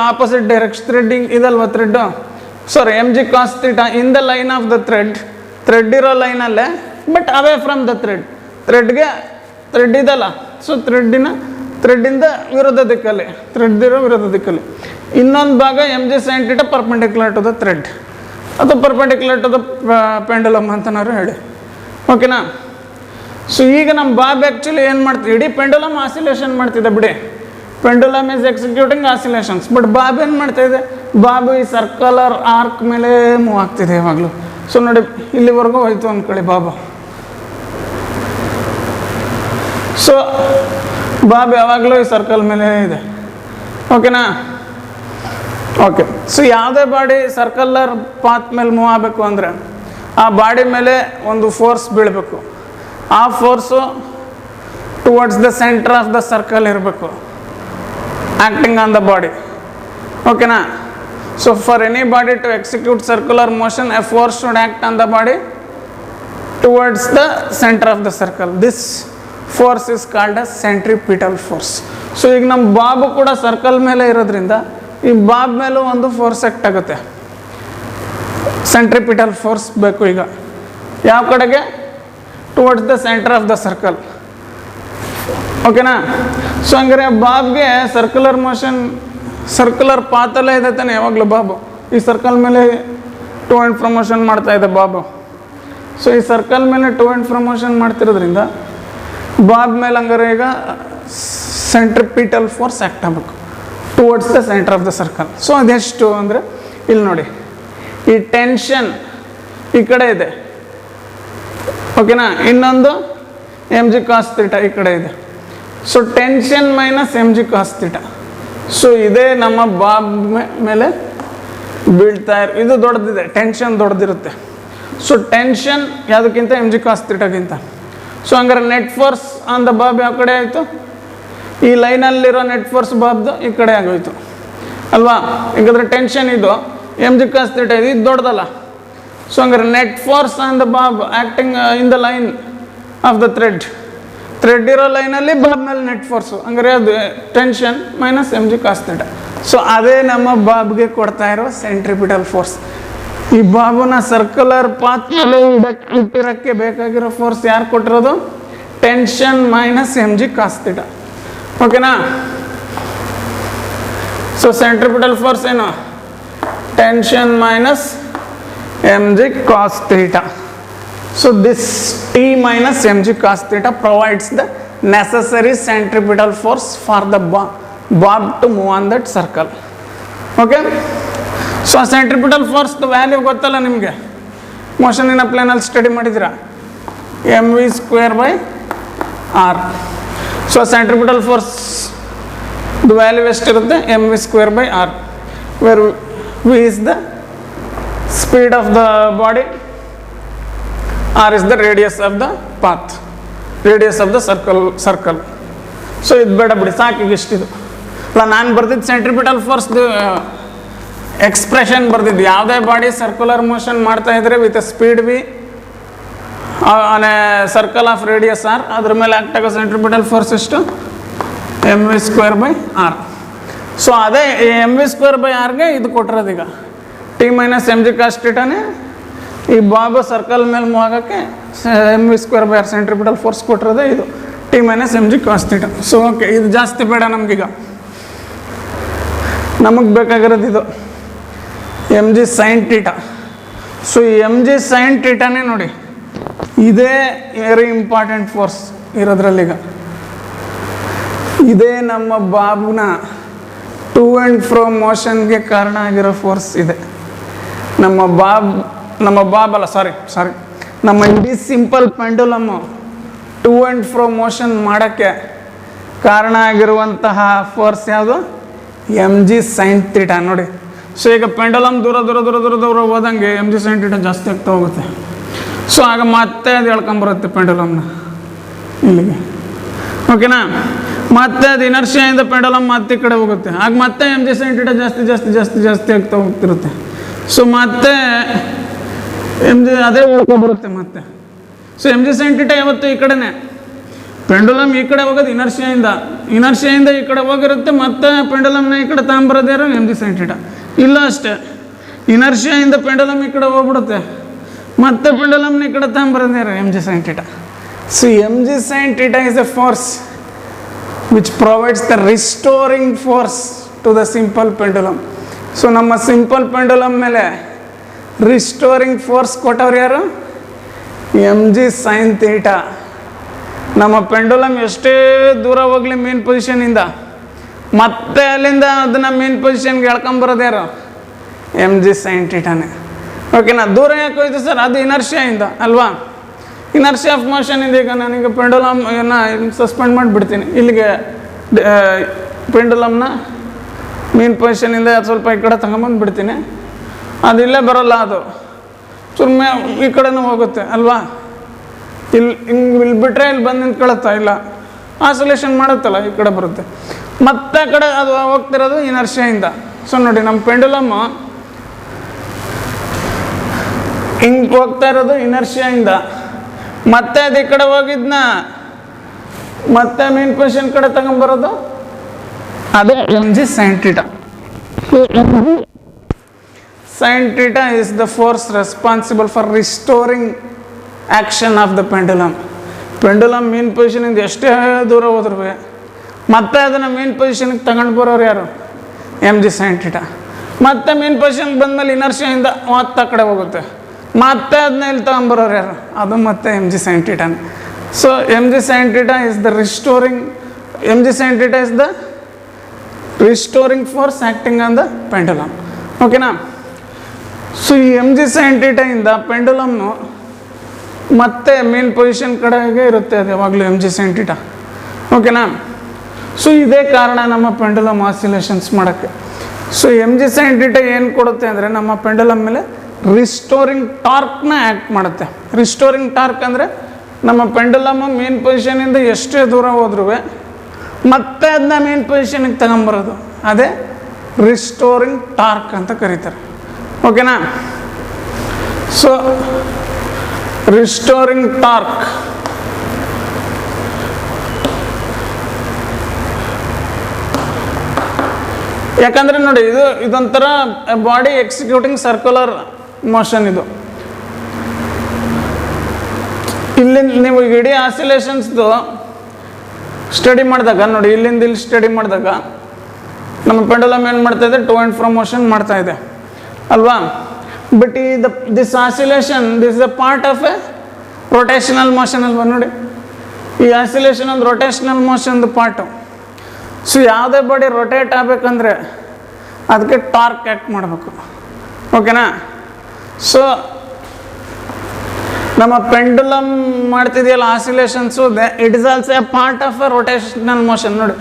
ಆಪೋಸಿಟ್ ಡೈರೆಕ್ಷನ್, ಥ್ರೆಡ್ಡಿಂಗ್ ಇದಲ್ವ thread, sorry M G cos theta in the line of the thread ಇರೋ ಲೈನಲ್ಲೇ but away from the thread ಇದಲ್ಲ, ಸೊ ಥ್ರೆಡ್ಡಿಂದ ವಿರೋಧ ದಿಕ್ಕಲ್ಲಿ, ಥ್ರೆಡ್ದಿರೋ ವಿರೋಧ ದಿಕ್ಕಲ್ಲಿ. ಇನ್ನೊಂದು ಭಾಗ M G sine theta perpendicular to the thread ಅಥವಾ ಪರ್ಪೆಂಡಿಕ್ಯುಲರ್ ಟು ದ ಪೆಂಡುಲಮ್ ಅಂತನಾದ್ರು ಹೇಳಿ. ಓಕೆನಾ? ಸೊ ಈಗ ನಮ್ಮ ಬಾಬ್ ಆ್ಯಕ್ಚುಲಿ ಏನು ಮಾಡ್ತೀವಿ, ಇಡೀ ಪೆಂಡುಲಮ್ ಆಸಿಲೇಷನ್ ಮಾಡ್ತಿದ್ದೆ ಬಿಡಿ, pendulum is executing oscillations. But Bob ಏನು ಮಾಡ್ತಾಯಿದೆ, ಬಾಬು ಈ ಸರ್ಕಲರ್ ಆರ್ಕ್ ಮೇಲೆ ಮೂವ್ ಆಗ್ತಿದೆ ಯಾವಾಗಲೂ. ಸೊ ನೋಡಿ, ಇಲ್ಲಿವರೆಗೂ ಹೋಯ್ತು ಅಂದ್ಕೊಳ್ಳಿ ಬಾಬು. ಸೊ ಬಾಬ್ ಯಾವಾಗಲೂ ಈ ಸರ್ಕಲ್ ಮೇಲೆ ಇದೆ. ಓಕೆನಾ? ಓಕೆ. ಸೊ ಯಾವುದೇ ಬಾಡಿ ಸರ್ಕಲರ್ ಪಾತ್ ಮೇಲೆ ಮೂವ್ ಆಗಬೇಕು ಅಂದರೆ ಆ ಬಾಡಿ ಮೇಲೆ ಒಂದು ಫೋರ್ಸ್ ಬೀಳಬೇಕು. ಆ force towards the centre of the circle ಇರಬೇಕು, ಆ್ಯಕ್ಟಿಂಗ್ ಆನ್ ದ ಬಾಡಿ. ಓಕೆನಾ? So for any body to execute circular motion a force should act on the body towards the centre of the circle. This force is called a centripetal force. So ಈಗ ನಮ್ಮ ಬಾಬು ಕೂಡ ಸರ್ಕಲ್ ಮೇಲೆ ಇರೋದ್ರಿಂದ ಈ ಬಾಬ್ ಮೇಲೂ ಒಂದು ಫೋರ್ಸ್ ಆ್ಯಕ್ಟ್ ಆಗುತ್ತೆ, ಸೆಂಟ್ರಿಪಿಟಲ್ ಫೋರ್ಸ್ ಬೇಕು. ಈಗ ಯಾವ ಕಡೆಗೆ? Towards the centre of the circle. ಓಕೆನಾ? ಸೊ ಹಂಗಾರೆ ಬಾಬ್ಗೆ ಸರ್ಕ್ಯುಲರ್ ಮೋಷನ್, ಸರ್ಕ್ಯುಲರ್ ಪಾತಲ್ಲೇ ಇದೆ ತಾನೆ ಯಾವಾಗಲೂ ಬಾಬು. ಈ ಸರ್ಕಲ್ ಮೇಲೆ ಟು ಆ್ಯಂಡ್ ಫ್ರೋ ಮೋಷನ್ ಮಾಡ್ತಾ ಇದೆ ಬಾಬು. ಸೊ ಈ ಸರ್ಕಲ್ ಮೇಲೆ ಟು ಆ್ಯಂಡ್ ಫ್ರೋ ಮೋಷನ್ ಮಾಡ್ತಿರೋದ್ರಿಂದ ಬಾಬ್ ಮೇಲೆ ಹಂಗಾರೆ ಈಗ ಸೆಂಟ್ರಿಪಿಟಲ್ ಫೋರ್ಸ್ ಆ್ಯಕ್ಟ್ ಆಗಬೇಕು towards the centre of the circle. So ಅದೆಷ್ಟು ಅಂದರೆ ಇಲ್ಲಿ ನೋಡಿ, ಈ ಟೆನ್ಷನ್ ಈ ಕಡೆ ಇದೆ. ಓಕೆನಾ? ಇನ್ನೊಂದು ಎಮ್ ಜಿ ಕಾಸ್ ಥೀಟಾ ಈ ಕಡೆ ಇದೆ. So tension minus M G cos theta. So ಇದೇ ನಮ್ಮ ಬಾಬ್ ಮೇಲೆ ಬೀಳ್ತಾ ಇದು ದೊಡ್ಡದಿದೆ, ಟೆನ್ಷನ್ ದೊಡ್ಡದಿರುತ್ತೆ. ಸೊ ಟೆನ್ಷನ್ ಯಾವುದಕ್ಕಿಂತ ಎಮ್ ಜಿ ಕಾಸ್ ಥೀಟಾಗಿಂತ. ಸೊ ಹಂಗಾರೆ net force on the bob ಯಾವ ಕಡೆ ಆಯಿತು? ಈ ಲೈನಲ್ಲಿರೋ ನೆಟ್ ಫೋರ್ಸ್ ಬಾಬ್ದು ಈ ಕಡೆ ಆಗೋಯ್ತು ಅಲ್ವಾ? ಯಾಕಂದರೆ ಟೆನ್ಷನ್ ಇದು, ಎಮ್ ಜಿ ಕಾಸ್ ಥೀಟಾ ಇದು ದೊಡ್ಡದಲ್ಲ. ಸೊ ಹಂಗಾರೆ net force on the bob acting in the line of the thread ಇರೋ ಲೈನಲ್ಲಿ ಬಾಬ್ ಮೇಲೆ ನೆಟ್ ಫೋರ್ಸು, ಹಂಗಾರೆ ಅದು tension minus M G cos theta. So ಅದೇ ನಮ್ಮ ಬಾಬ್ಗೆ ಕೊಡ್ತಾ ಇರೋ ಸೆಂಟ್ರಿಪಿಟಲ್ ಫೋರ್ಸ್. ಈ ಬಾಬುನ ಸರ್ಕ್ಯುಲರ್ ಪಾತ್ ಮೇಲೆ ಇಟ್ಟಿರೋಕ್ಕೆ ಬೇಕಾಗಿರೋ ಫೋರ್ಸ್ ಯಾರು ಕೊಟ್ಟಿರೋದು? Tension minus M G cos theta. ಓಕೆನಾ? ಸೊ ಸೆಂಟ್ರಿಪಿಟಲ್ ಫೋರ್ಸ್ ಏನು? Tension minus M G cos theta. So this T minus mg cos theta provides the necessary centripetal force for the bob to move on that circle. Okay? So centripetal force the value ಗೊತ್ತಲ್ಲ ನಿಮಗೆ, ಮೋಷನ್ ಇನ್ ಅ ಪ್ಲೇನ್ ಅಲ್ಲಿ study ಮಾಡಿದಿರಾ, mv square by r. So centripetal force the value ಎಷ್ಟಿರುತ್ತೆ? mv square by r, where v is the speed of the body, r is the radius of the path, radius of the circle. So ಇದು ಬೇಡ ಬಿಡಿ, ಸಾಕಿಗೆ ಇಷ್ಟಿದು. ಅಲ್ಲ, ನಾನು ಬರ್ದಿದ್ದು ಸೆಂಟ್ರಿಪಿಟಲ್ ಫೋರ್ಸ್ದು ಎಕ್ಸ್ಪ್ರೆಷನ್ ಬರ್ದಿದ್ದು. ಯಾವುದೇ ಬಾಡಿ ಸರ್ಕ್ಯುಲರ್ ಮೋಷನ್ ಮಾಡ್ತಾ ಇದ್ರೆ with speed v on a circle of radius r, ಅದ್ರ ಮೇಲೆ ಆಕ್ಟ್ ಆಗೋ ಸೆಂಟ್ರಿಪಿಟಲ್ ಫೋರ್ಸ್ ಎಷ್ಟು? M v square by r. So ಅದೇ ಎಮ್ ವಿ ಸ್ಕ್ವೇರ್ ಬೈ ಆರ್ಗೆ ಇದು ಕೊಟ್ಟಿರೋದು. ಈಗ T minus M G cos ಥೀಟಾನೇ ಈ ಬಾಬು ಸರ್ಕಲ್ ಮೇಲೆ ಮೂವ್ ಆಗೋಕ್ಕೆ m v square by r centripetal force ಕೊಟ್ಟಿರೋದೇ ಇದು, T minus M G cos theta. So okay, ಇದು ಜಾಸ್ತಿ ಬೇಡ ನಮಗೀಗ, ನಮಗೆ ಬೇಕಾಗಿರೋದು ಇದು M G sine theta. So m G sine ಥೀಟಾನೇ ನೋಡಿ, ಇದೇ ವೆರಿ ಇಂಪಾರ್ಟೆಂಟ್ ಫೋರ್ಸ್ ಇರೋದ್ರಲ್ಲೀಗ. ಇದೇ ನಮ್ಮ ಬಾಬುನ ಟು ಆ್ಯಂಡ್ ಫ್ರೋ ಮೋಷನ್ಗೆ ಕಾರಣ ಆಗಿರೋ ಫೋರ್ಸ್ ಇದೆ. ನಮ್ಮ ಬಾಬ್ ಅಲ್ಲ, ಸಾರಿ ನಮ್ಮ ಇಡೀ simple pendulum to and fro motion ಮಾಡೋಕ್ಕೆ ಕಾರಣ ಆಗಿರುವಂತಹ ಫೋರ್ಸ್ ಯಾವುದು? ಎಮ್ ಜಿ ಸೈನ್ ಥೀಟಾ ನೋಡಿ. ಸೊ ಈಗ ಪೆಂಡುಲಮ್ ದೂರ ಹೋದಂಗೆ ಎಮ್ ಜಿ ಸೈನ್ ಥೀಟಾ ಜಾಸ್ತಿ ಆಗ್ತಾ ಹೋಗುತ್ತೆ. ಸೊ ಆಗ ಮತ್ತೆ ಅದು ಎಳ್ಕೊಂಬರುತ್ತೆ ಪೆಂಡುಲಮ್ನ ಇಲ್ಲಿಗೆ. ಓಕೆನಾ? ಮತ್ತೆ ಅದು ಇನರ್ಷಿಯಿಂದ ಪೆಂಡುಲಮ್ ಮತ್ತೆ ಈ ಕಡೆ ಹೋಗುತ್ತೆ. ಆಗ ಮತ್ತೆ ಎಮ್ ಜಿ ಸೈನ್ ಥೀಟಾ ಜಾಸ್ತಿ ಜಾಸ್ತಿ ಜಾಸ್ತಿ ಜಾಸ್ತಿ ಆಗ್ತಾ ಹೋಗ್ತಿರುತ್ತೆ. ಸೊ ಮತ್ತೆ ಎಮ್ ಜಿ ಅದೇ ಬರುತ್ತೆ ಮತ್ತೆ. So m G sine theta ಯಾವತ್ತು ಈ ಕಡೆನೇ, ಪೆಂಡುಲಮ್ ಈ ಕಡೆ ಹೋಗೋದು ಇನರ್ಷಿಯಿಂದ ಈ ಕಡೆ ಹೋಗಿರುತ್ತೆ. ಮತ್ತೆ ಪೆಂಡುಲಮ್ನ ಈ ಕಡೆ ತಗೊಂಬರೋದೇ ಯಾರು? M G sine theta. ಇಲ್ಲ ಅಷ್ಟೇ, ಇನರ್ಷಿಯಿಂದ ಪೆಂಡುಲಮ್ ಈ ಕಡೆ ಹೋಗ್ಬಿಡುತ್ತೆ, ಮತ್ತೆ ಪೆಂಡುಲಮ್ನ ಈ ಕಡೆ ತಗೊಂಬರೋದೇ ಯಾರು? M G sine theta. So m G sine theta is A force which provides the restoring force to the simple pendulum. So ನಮ್ಮ ಸಿಂಪಲ್ ಪೆಂಡುಲಮ್ ಮೇಲೆ ರಿಸ್ಟೋರಿಂಗ್ ಫೋರ್ಸ್ ಕೊಟ್ಟವ್ರು ಯಾರು? M G sine theta. ನಮ್ಮ ಪೆಂಡುಲಮ್ ಎಷ್ಟೇ ದೂರ ಹೋಗಲಿ ಮೇನ್ ಪೊಸಿಷನಿಂದ, ಮತ್ತೆ ಅಲ್ಲಿಂದ ಅದನ್ನು ಮೇನ್ ಪೊಸಿಷನ್ಗೆ ಎಳ್ಕೊಂಬರೋದು ಯಾರು? ಎಮ್ ಜಿ ಸೈನ್ ಥೀಟಾನೇ. ಓಕೆನಾ? ದೂರ ಯಾಕೆ ಹೋಯ್ತು ಸರ್? ಅದು ಇನರ್ಷಿಯಿಂದ ಅಲ್ವಾ? ಇನರ್ಷಿ ಆಫ್ ಮೋಷನಿಂದ ಈಗ ನಾನೀಗ ಪೆಂಡುಲಮ್ ಸಸ್ಪೆಂಡ್ ಮಾಡಿಬಿಡ್ತೀನಿ, ಇಲ್ಲಿಗೆ ಪೆಂಡುಲಮ್ನ ಮೇನ್ ಪೊಸಿಷನಿಂದ ಸ್ವಲ್ಪ ಈ ಕಡೆ ತಗೊಂಬಂದು ಬಿಡ್ತೀನಿ, ಅದು ಇಲ್ಲೇ ಬರೋಲ್ಲ, ಅದು ಸುಮ್ಮನೆ ಈ ಕಡೆನೂ ಹೋಗುತ್ತೆ ಅಲ್ವಾ? ಇಲ್ಲಿ ಬಿಟ್ಟರೆ ಇಲ್ಲಿ ಬಂದು ನಿಂತ್ಕೊಳತ್ತಾ? ಇಲ್ಲ, ಆಸೋಲೇಷನ್ ಮಾಡುತ್ತಲ್ಲ, ಈ ಕಡೆ ಬರುತ್ತೆ. ಮತ್ತೆ ಕಡೆ ಅದು ಹೋಗ್ತಿರೋದು ಇನರ್ಷಿಯಿಂದ. ಸೊ ನೋಡಿ, ನಮ್ಮ ಪೆಂಡುಲಮ್ ಹಿಂಗೆ ಹೋಗ್ತಾ ಇರೋದು ಇನರ್ಷಿಯಿಂದ, ಮತ್ತೆ ಅದು ಈ ಕಡೆ ಹೋಗಿದ್ನ ಮತ್ತೆ ಮೇನ್ ಪೊಸಿಷನ್ ಕಡೆ ತಗೊಂಬರೋದು ಅದೇ m G sine theta. Sine theta is the force responsible for restoring action of the pendulum. Pendulum mean ಪೊಸಿಷನಿಂದ ಎಷ್ಟೇ ದೂರ ಹೋದ್ರೂ ಮತ್ತೆ ಅದನ್ನು ಮೇನ್ ಪೊಸಿಷನ್ಗೆ ತಗೊಂಡು ಬರೋರು ಯಾರು? M G sine theta. ಮತ್ತೆ ಮೇನ್ ಪೊಸಿಷನ್ಗೆ ಬಂದಮೇಲೆ ಇನರ್ಷಿಯಿಂದ ಮತ್ತೆ ಆ ಕಡೆ ಹೋಗುತ್ತೆ, ಮತ್ತೆ ಅದನ್ನ ಇಲ್ಲಿ ತಗೊಂಬರೋರು ಯಾರು? ಅದು ಮತ್ತೆ ಎಮ್ ಜಿ ಸೈನ್ ಥೀಟಾನೆ. So m G sine theta is the restoring force acting on the pendulum. ಓಕೆನಾ? ಸೊ ಈ ಎಮ್ ಜಿ ಸೈನ್ ಥೀಟಾಯಿಂದ ಪೆಂಡುಲಮ್ನು ಮತ್ತೆ ಮೇನ್ ಪೊಸಿಷನ್ ಕಡೆಗೆ ಇರುತ್ತೆ, ಅದು ಯಾವಾಗಲೂ ಎಮ್ ಜಿ ಸೈನ್ ಥೀಟಾ. ಓಕೆನಾ? ಸೊ ಇದೇ ಕಾರಣ ನಮ್ಮ ಪೆಂಡುಲಮ್ ಆಸಿಲೇಷನ್ಸ್ ಮಾಡೋಕ್ಕೆ. So m G sine theta ಏನು ಕೊಡುತ್ತೆ ಅಂದರೆ ನಮ್ಮ ಪೆಂಡುಲಮ್ ಮೇಲೆ ರಿಸ್ಟೋರಿಂಗ್ ಟಾರ್ಕ್ನ ಆ್ಯಕ್ಟ್ ಮಾಡುತ್ತೆ. ರಿಸ್ಟೋರಿಂಗ್ ಟಾರ್ಕ್ ಅಂದರೆ ನಮ್ಮ ಪೆಂಡುಲಮ್ ಮೇನ್ ಪೊಸಿಷನಿಂದ ಎಷ್ಟೇ ದೂರ ಹೋದ್ರೂ ಮತ್ತೆ ಅದನ್ನ ಮೇನ್ ಪೊಸಿಷನಿಗೆ ತಗೊಂಬರೋದು, ಅದೇ ರಿಸ್ಟೋರಿಂಗ್ ಟಾರ್ಕ್ ಅಂತ ಕರೀತಾರೆ. ಓಕೆನಾ? ಸೊ ರಿಸ್ಟೋರಿಂಗ್ ಟಾರ್ಕ್ ಯಾಕಂದರೆ ನೋಡಿ, ಇದೊಂಥರ ಬಾಡಿ ಎಕ್ಸಿಕ್ಯೂಟಿಂಗ್ ಸರ್ಕ್ಯುಲರ್ ಮೋಷನ್. ಇದು ಇಲ್ಲಿ ನೀವು ಇಡೀ ಆಸಿಲೇಷನ್ಸ್ದು ಸ್ಟಡಿ ಮಾಡಿದಾಗ ನೋಡಿ, ಇಲ್ಲಿಂದ ಇಲ್ಲಿ ಸ್ಟಡಿ ಮಾಡಿದಾಗ ನಮ್ಮ ಪೆಂಡುಲಮ್ ಏನು ಮಾಡ್ತಾಯಿದೆ? ಟು ಆ್ಯಂಡ್ ಫ್ರೋ ಮೋಷನ್ ಮಾಡ್ತಾಯಿದೆ ಅಲ್ವಾ? But this oscillation this a part of a rotational motion ಅಲ್ವಾ? ನೋಡಿ, ಈ ಆಸಿಲೇಷನ್ ಒಂದು ರೊಟೇಷನಲ್ ಮೋಷನ್ದು ಪಾರ್ಟು. ಸೊ ಯಾವುದೇ ಬಾಡಿ ರೊಟೇಟ್ ಆಗಬೇಕಂದ್ರೆ ಅದಕ್ಕೆ ಟಾರ್ಕ್ ಆ್ಯಕ್ಟ್ ಮಾಡಬೇಕು. ಓಕೆನಾ? ಸೊ ನಮ್ಮ ಪೆಂಡುಲಮ್ ಮಾಡ್ತಿದೆಯಲ್ಲ oscillations, it is also a part of a rotational motion. ನೋಡಿ,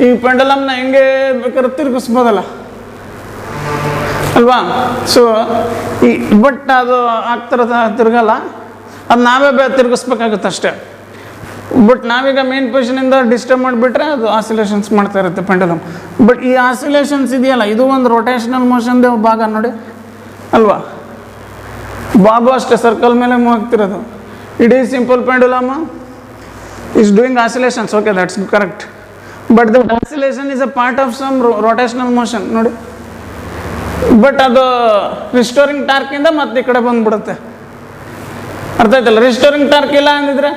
ಈ ಪೆಂಡುಲಮ್ನ ಹೆಂಗೆ ಬೇಕಾದ್ರೆ ತಿರುಗಿಸ್ಬೋದಲ್ಲ ಅಲ್ವಾ? ಸೊ ಬಟ್ ಅದು ಆಗ್ತಿರೋದು ತಿರುಗಲ್ಲ, ಅದು ನಾವೇ ತಿರುಗಿಸ್ಬೇಕಾಗುತ್ತೆ ಅಷ್ಟೇ. ಬಟ್ ನಾವೀಗ ಮೇನ್ ಪೊಸಿಷನಿಂದ ಡಿಸ್ಟರ್ಬ್ ಮಾಡಿಬಿಟ್ರೆ ಅದು ಆಸಿಲೇಷನ್ಸ್ ಮಾಡ್ತಾ ಇರುತ್ತೆ ಪೆಂಡುಲಮ್. ಬಟ್ ಈ ಆಸಿಲೇಷನ್ಸ್ ಇದೆಯಲ್ಲ, ಇದು ಒಂದು ರೊಟೇಷನಲ್ ಮೋಷನ್ದೇ ಭಾಗ ನೋಡಿ ಅಲ್ವಾ? ಬಾಬು ಅಷ್ಟೇ ಸರ್ಕಲ್ ಮೇಲೆ ಹೋಗ್ತಿರೋದು. ಇಡೀ simple pendulum is doing oscillations. Okay, that's correct. But that oscillation is a part of some rotational motion ನೋಡಿ. ಬಟ್ ಅದು ರಿಸ್ಟೋರಿಂಗ್ ಟಾರ್ಕಿಂದ ಮತ್ತೆ ಈ ಕಡೆ ಬಂದ್ಬಿಡುತ್ತೆ. ಅರ್ಥ ಆಯ್ತಲ್ಲ? ರಿಸ್ಟೋರಿಂಗ್ ಟಾರ್ಕ್ ಇಲ್ಲ ಅಂದಿದ್ರೆ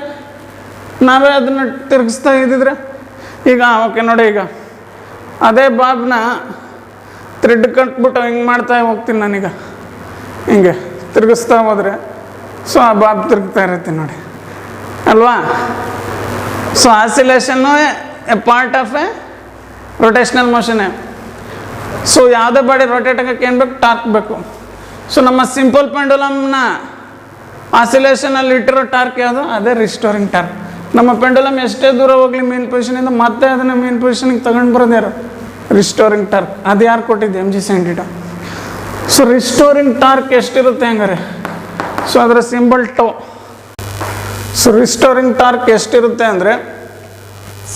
ನಾವೇ ಅದನ್ನು ತಿರುಗಿಸ್ತಾ ಇದ್ದಿದ್ರೆ ಈಗ ಓಕೆ ನೋಡಿ, ಈಗ ಅದೇ ಬಾಬ್ನ ಥ್ರೆಡ್ ಕಟ್ಬಿಟ್ಟು ಹಿಂಗೆ ಮಾಡ್ತಾ ಹೋಗ್ತೀನಿ ನಾನೀಗ, ಹಿಂಗೆ ತಿರುಗಿಸ್ತಾ ಹೋದರೆ ಸೊ ಆ ಬಾಬ್ ತಿರುಗ್ತಾ ಇರುತ್ತೆ ನೋಡಿ ಅಲ್ವಾ? So oscillation a part of a rotational ಮೋಷನ್ನೇ. ಸೊ ಯಾವುದೇ ಬಾಡಿ ರೊಟೇಟ್ ಆಗೋಕ್ಕೆ ಏನು ಬೇಕು? ಟಾರ್ಕ್ ಬೇಕು. ಸೊ ನಮ್ಮ ಸಿಂಪಲ್ ಪೆಂಡುಲಮ್ನ ಆಸಿಲೇಷನಲ್ಲಿ ಇಟ್ಟಿರೋ ಟಾರ್ಕ್ ಯಾವುದು? ಅದೇ ರಿಸ್ಟೋರಿಂಗ್ ಟಾರ್ಕ್. ನಮ್ಮ ಪೆಂಡುಲಮ್ ಎಷ್ಟೇ ದೂರ ಹೋಗಲಿ ಮೇನ್ ಪೊಸಿಷನಿಂದ ಮತ್ತೆ ಅದನ್ನು ಮೇನ್ ಪೊಸಿಷನಿಗೆ ತಗೊಂಡು ಬರೋದು ಯಾರು? Restoring torque. ಅದು ಯಾರು ಕೊಟ್ಟಿದ್ದು? M G sine theta. So restoring torque ಎಷ್ಟಿರುತ್ತೆ ಹಂಗಾರೆ? ಸೊ ಅದರ symbol tau. So restoring torque ಎಷ್ಟಿರುತ್ತೆ ಅಂದರೆ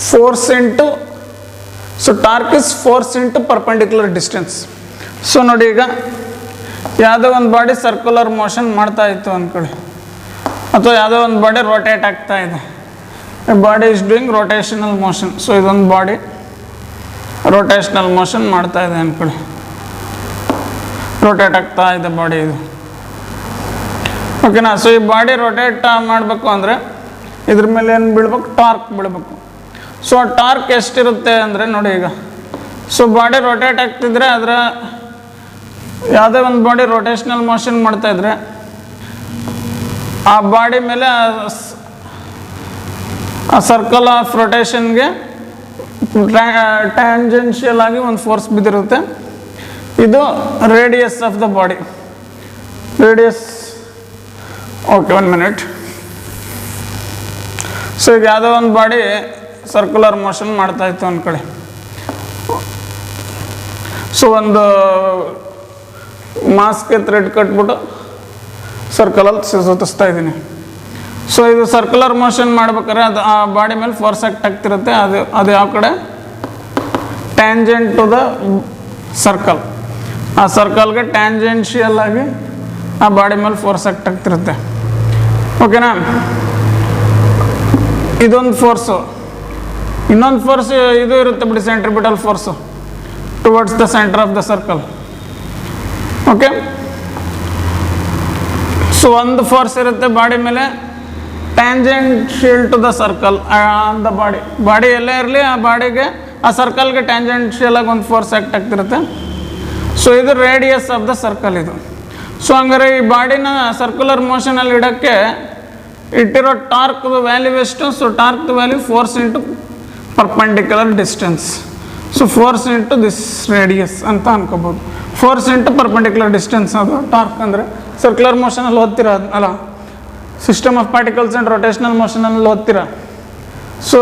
force into, so torque is force into perpendicular distance. So ನೋಡಿ, ಈಗ ಯಾವುದೋ ಒಂದು ಬಾಡಿ ಸರ್ಕ್ಯುಲರ್ ಮೋಷನ್ ಮಾಡ್ತಾ ಇತ್ತು ಅಂದ್ಕೊಳ್ಳಿ, ಅಥವಾ ಯಾವುದೋ ಒಂದು ಬಾಡಿ ರೊಟೇಟ್ ಆಗ್ತಾ ಇದೆ, body is doing rotational motion. So ಇದೊಂದು ಬಾಡಿ ರೊಟೇಷನಲ್ ಮೋಷನ್ ಮಾಡ್ತಾ ಇದೆ ಅಂದ್ಕೊಳ್ಳಿ, ರೊಟೇಟ್ ಆಗ್ತಾ ಇದೆ ಬಾಡಿ ಇದು, ಓಕೆನಾ. ಸೊ ಈ ಬಾಡಿ ರೊಟೇಟ್ ಮಾಡಬೇಕು ಅಂದರೆ ಇದ್ರ ಮೇಲೆ ಏನು ಬೀಳ್ಬೇಕು, ಟಾರ್ಕ್ ಬೀಳ್ಬೇಕು. ಸೊ ಆ ಟಾರ್ಕ್ ಎಷ್ಟಿರುತ್ತೆ ಅಂದರೆ ನೋಡಿ, ಈಗ ಸೊ ಬಾಡಿ ರೊಟೇಟ್ ಆಗ್ತಿದ್ರೆ ಅದರ ಯಾವುದೇ ಒಂದು ಬಾಡಿ ರೊಟೇಷನಲ್ ಮೋಷನ್ ಮಾಡ್ತಾಯಿದ್ರೆ ಆ ಬಾಡಿ ಮೇಲೆ ಆ ಸರ್ಕಲ್ ಆಫ್ ರೊಟೇಷನ್ಗೆ ಟ್ಯಾಂಜೆನ್ಷಿಯಲ್ ಆಗಿ ಒಂದು ಫೋರ್ಸ್ ಬಿದ್ದಿರುತ್ತೆ. ಇದು radius of the body, radius. Okay, 1 minute. So ಈಗ ಯಾವುದೋ ಒಂದು ಬಾಡಿ ಸರ್ಕ್ಯುಲರ್ ಮೋಷನ್ ಮಾಡ್ತಾಯಿತ್ತು ಅಂದ್ಕೊಳ್ಳಿ. ಸೊ ಒಂದು ಮಾಸ್ಕ್ಗೆ ಥ್ರೆಡ್ ಕಟ್ಬಿಟ್ಟು ಸರ್ಕಲಲ್ಲಿ ಸುತ್ತಿಸ್ತಾ ಇದ್ದೀನಿ. ಸೊ ಇದು ಸರ್ಕ್ಯುಲರ್ ಮೋಷನ್ ಮಾಡ್ಬೇಕಾದ್ರೆ ಅದು ಆ ಬಾಡಿ ಮೇಲೆ ಫೋರ್ಸ್ ಆಗ್ತಿರುತ್ತೆ. ಅದು ಯಾವ ಕಡೆ, ಟ್ಯಾಂಜೆಂಟ್ ಟು ದ ಸರ್ಕಲ್. ಆ ಸರ್ಕಲ್ಗೆ ಟ್ಯಾಂಜೆನ್ಷಿಯಲ್ ಆಗಿ ಆ ಬಾಡಿ ಮೇಲೆ ಫೋರ್ಸ್ ಆಗ್ತಿರುತ್ತೆ, ಓಕೆನಾ. ಇದೊಂದು ಫೋರ್ಸು. ಇನ್ನೊಂದು ಫೋರ್ಸ್ ಇದು ಇರುತ್ತೆ ಬಿಡಿ, centripetal force towards the centre of the circle, okay. So ಒಂದು ಫೋರ್ಸ್ ಇರುತ್ತೆ ಬಾಡಿ ಮೇಲೆ, tangential to the circle on the body ಎಲ್ಲೇ ಇರಲಿ ಆ ಬಾಡಿಗೆ, ಆ ಸರ್ಕಲ್ಗೆ ಟ್ಯಾಂಜೆಂಷಿಯಲ್ ಆಗಿ ಒಂದು ಫೋರ್ಸ್ ಆಗ್ತಿರುತ್ತೆ. ಸೊ ಇದು ರೇಡಿಯಸ್ ಆಫ್ ದ ಸರ್ಕಲ್ ಇದು. ಸೊ ಹಂಗಾರೆ ಈ ಬಾಡಿನ ಸರ್ಕ್ಯುಲರ್ ಮೋಷನಲ್ಲಿ ಇಡೋಕ್ಕೆ ಇಟ್ಟಿರೋ ಟಾರ್ಕ್ದು ವ್ಯಾಲ್ಯೂ ಎಷ್ಟು? ಸೊ ಟಾರ್ಕ್ದು value force into perpendicular distance. So force into this radius ಅಂತ ಅನ್ಕೋಬೋದು. ಫೋರ್ಸ್ ಇಂಟು ಪರ್ಪೆಂಡಿಕ್ಯುಲರ್ ಡಿಸ್ಟೆನ್ಸ್ ಅದು ಟಾರ್ಕ್. ಅಂದರೆ ಸರ್ಕ್ಯುಲರ್ ಮೋಷನಲ್ಲಿ ಓದ್ತೀರ ಅಲ್ಲ, system of particles and rotational ಮೋಷನಲ್ಲಿ ಓದ್ತೀರ. ಸೊ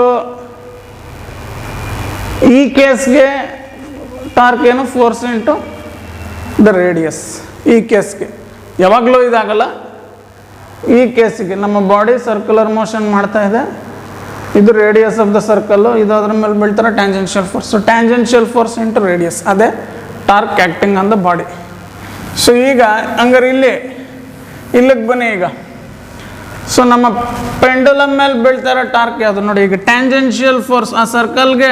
ಈ ಕೇಸ್ಗೆ ಟಾರ್ಕ್ ಏನು, ಫೋರ್ಸ್ ಇಂಟು ದ ರೇಡಿಯಸ್. ಈ ಕೇಸ್ಗೆ ಯಾವಾಗಲೂ ಇದಾಗಲ್ಲ, ಈ ಕೇಸಿಗೆ ನಮ್ಮ ಬಾಡಿ ಸರ್ಕ್ಯುಲರ್ ಮೋಷನ್ ಮಾಡ್ತಾ ಇದೆ, ಇದು ರೇಡಿಯಸ್ ಆಫ್ ದ ಸರ್ಕಲ್ಲು, ಇದು ಅದ್ರ ಮೇಲೆ ಬೀಳ್ತಾರೆ tangential force. So tangential force into radius, ಅದೇ torque acting on the body. So ಈಗ ಹಂಗಾರೆ ಇಲ್ಲಿಗೆ ಬನ್ನಿ. ಈಗ ಸೊ ನಮ್ಮ ಪೆಂಡುಲಮ್ ಮೇಲೆ ಬೀಳ್ತಾರೋ ಟಾರ್ಕ್ ಯಾವುದು ನೋಡಿ. ಈಗ ಟ್ಯಾಂಜೆನ್ಷಿಯಲ್ ಫೋರ್ಸ್, ಆ ಸರ್ಕಲ್ಗೆ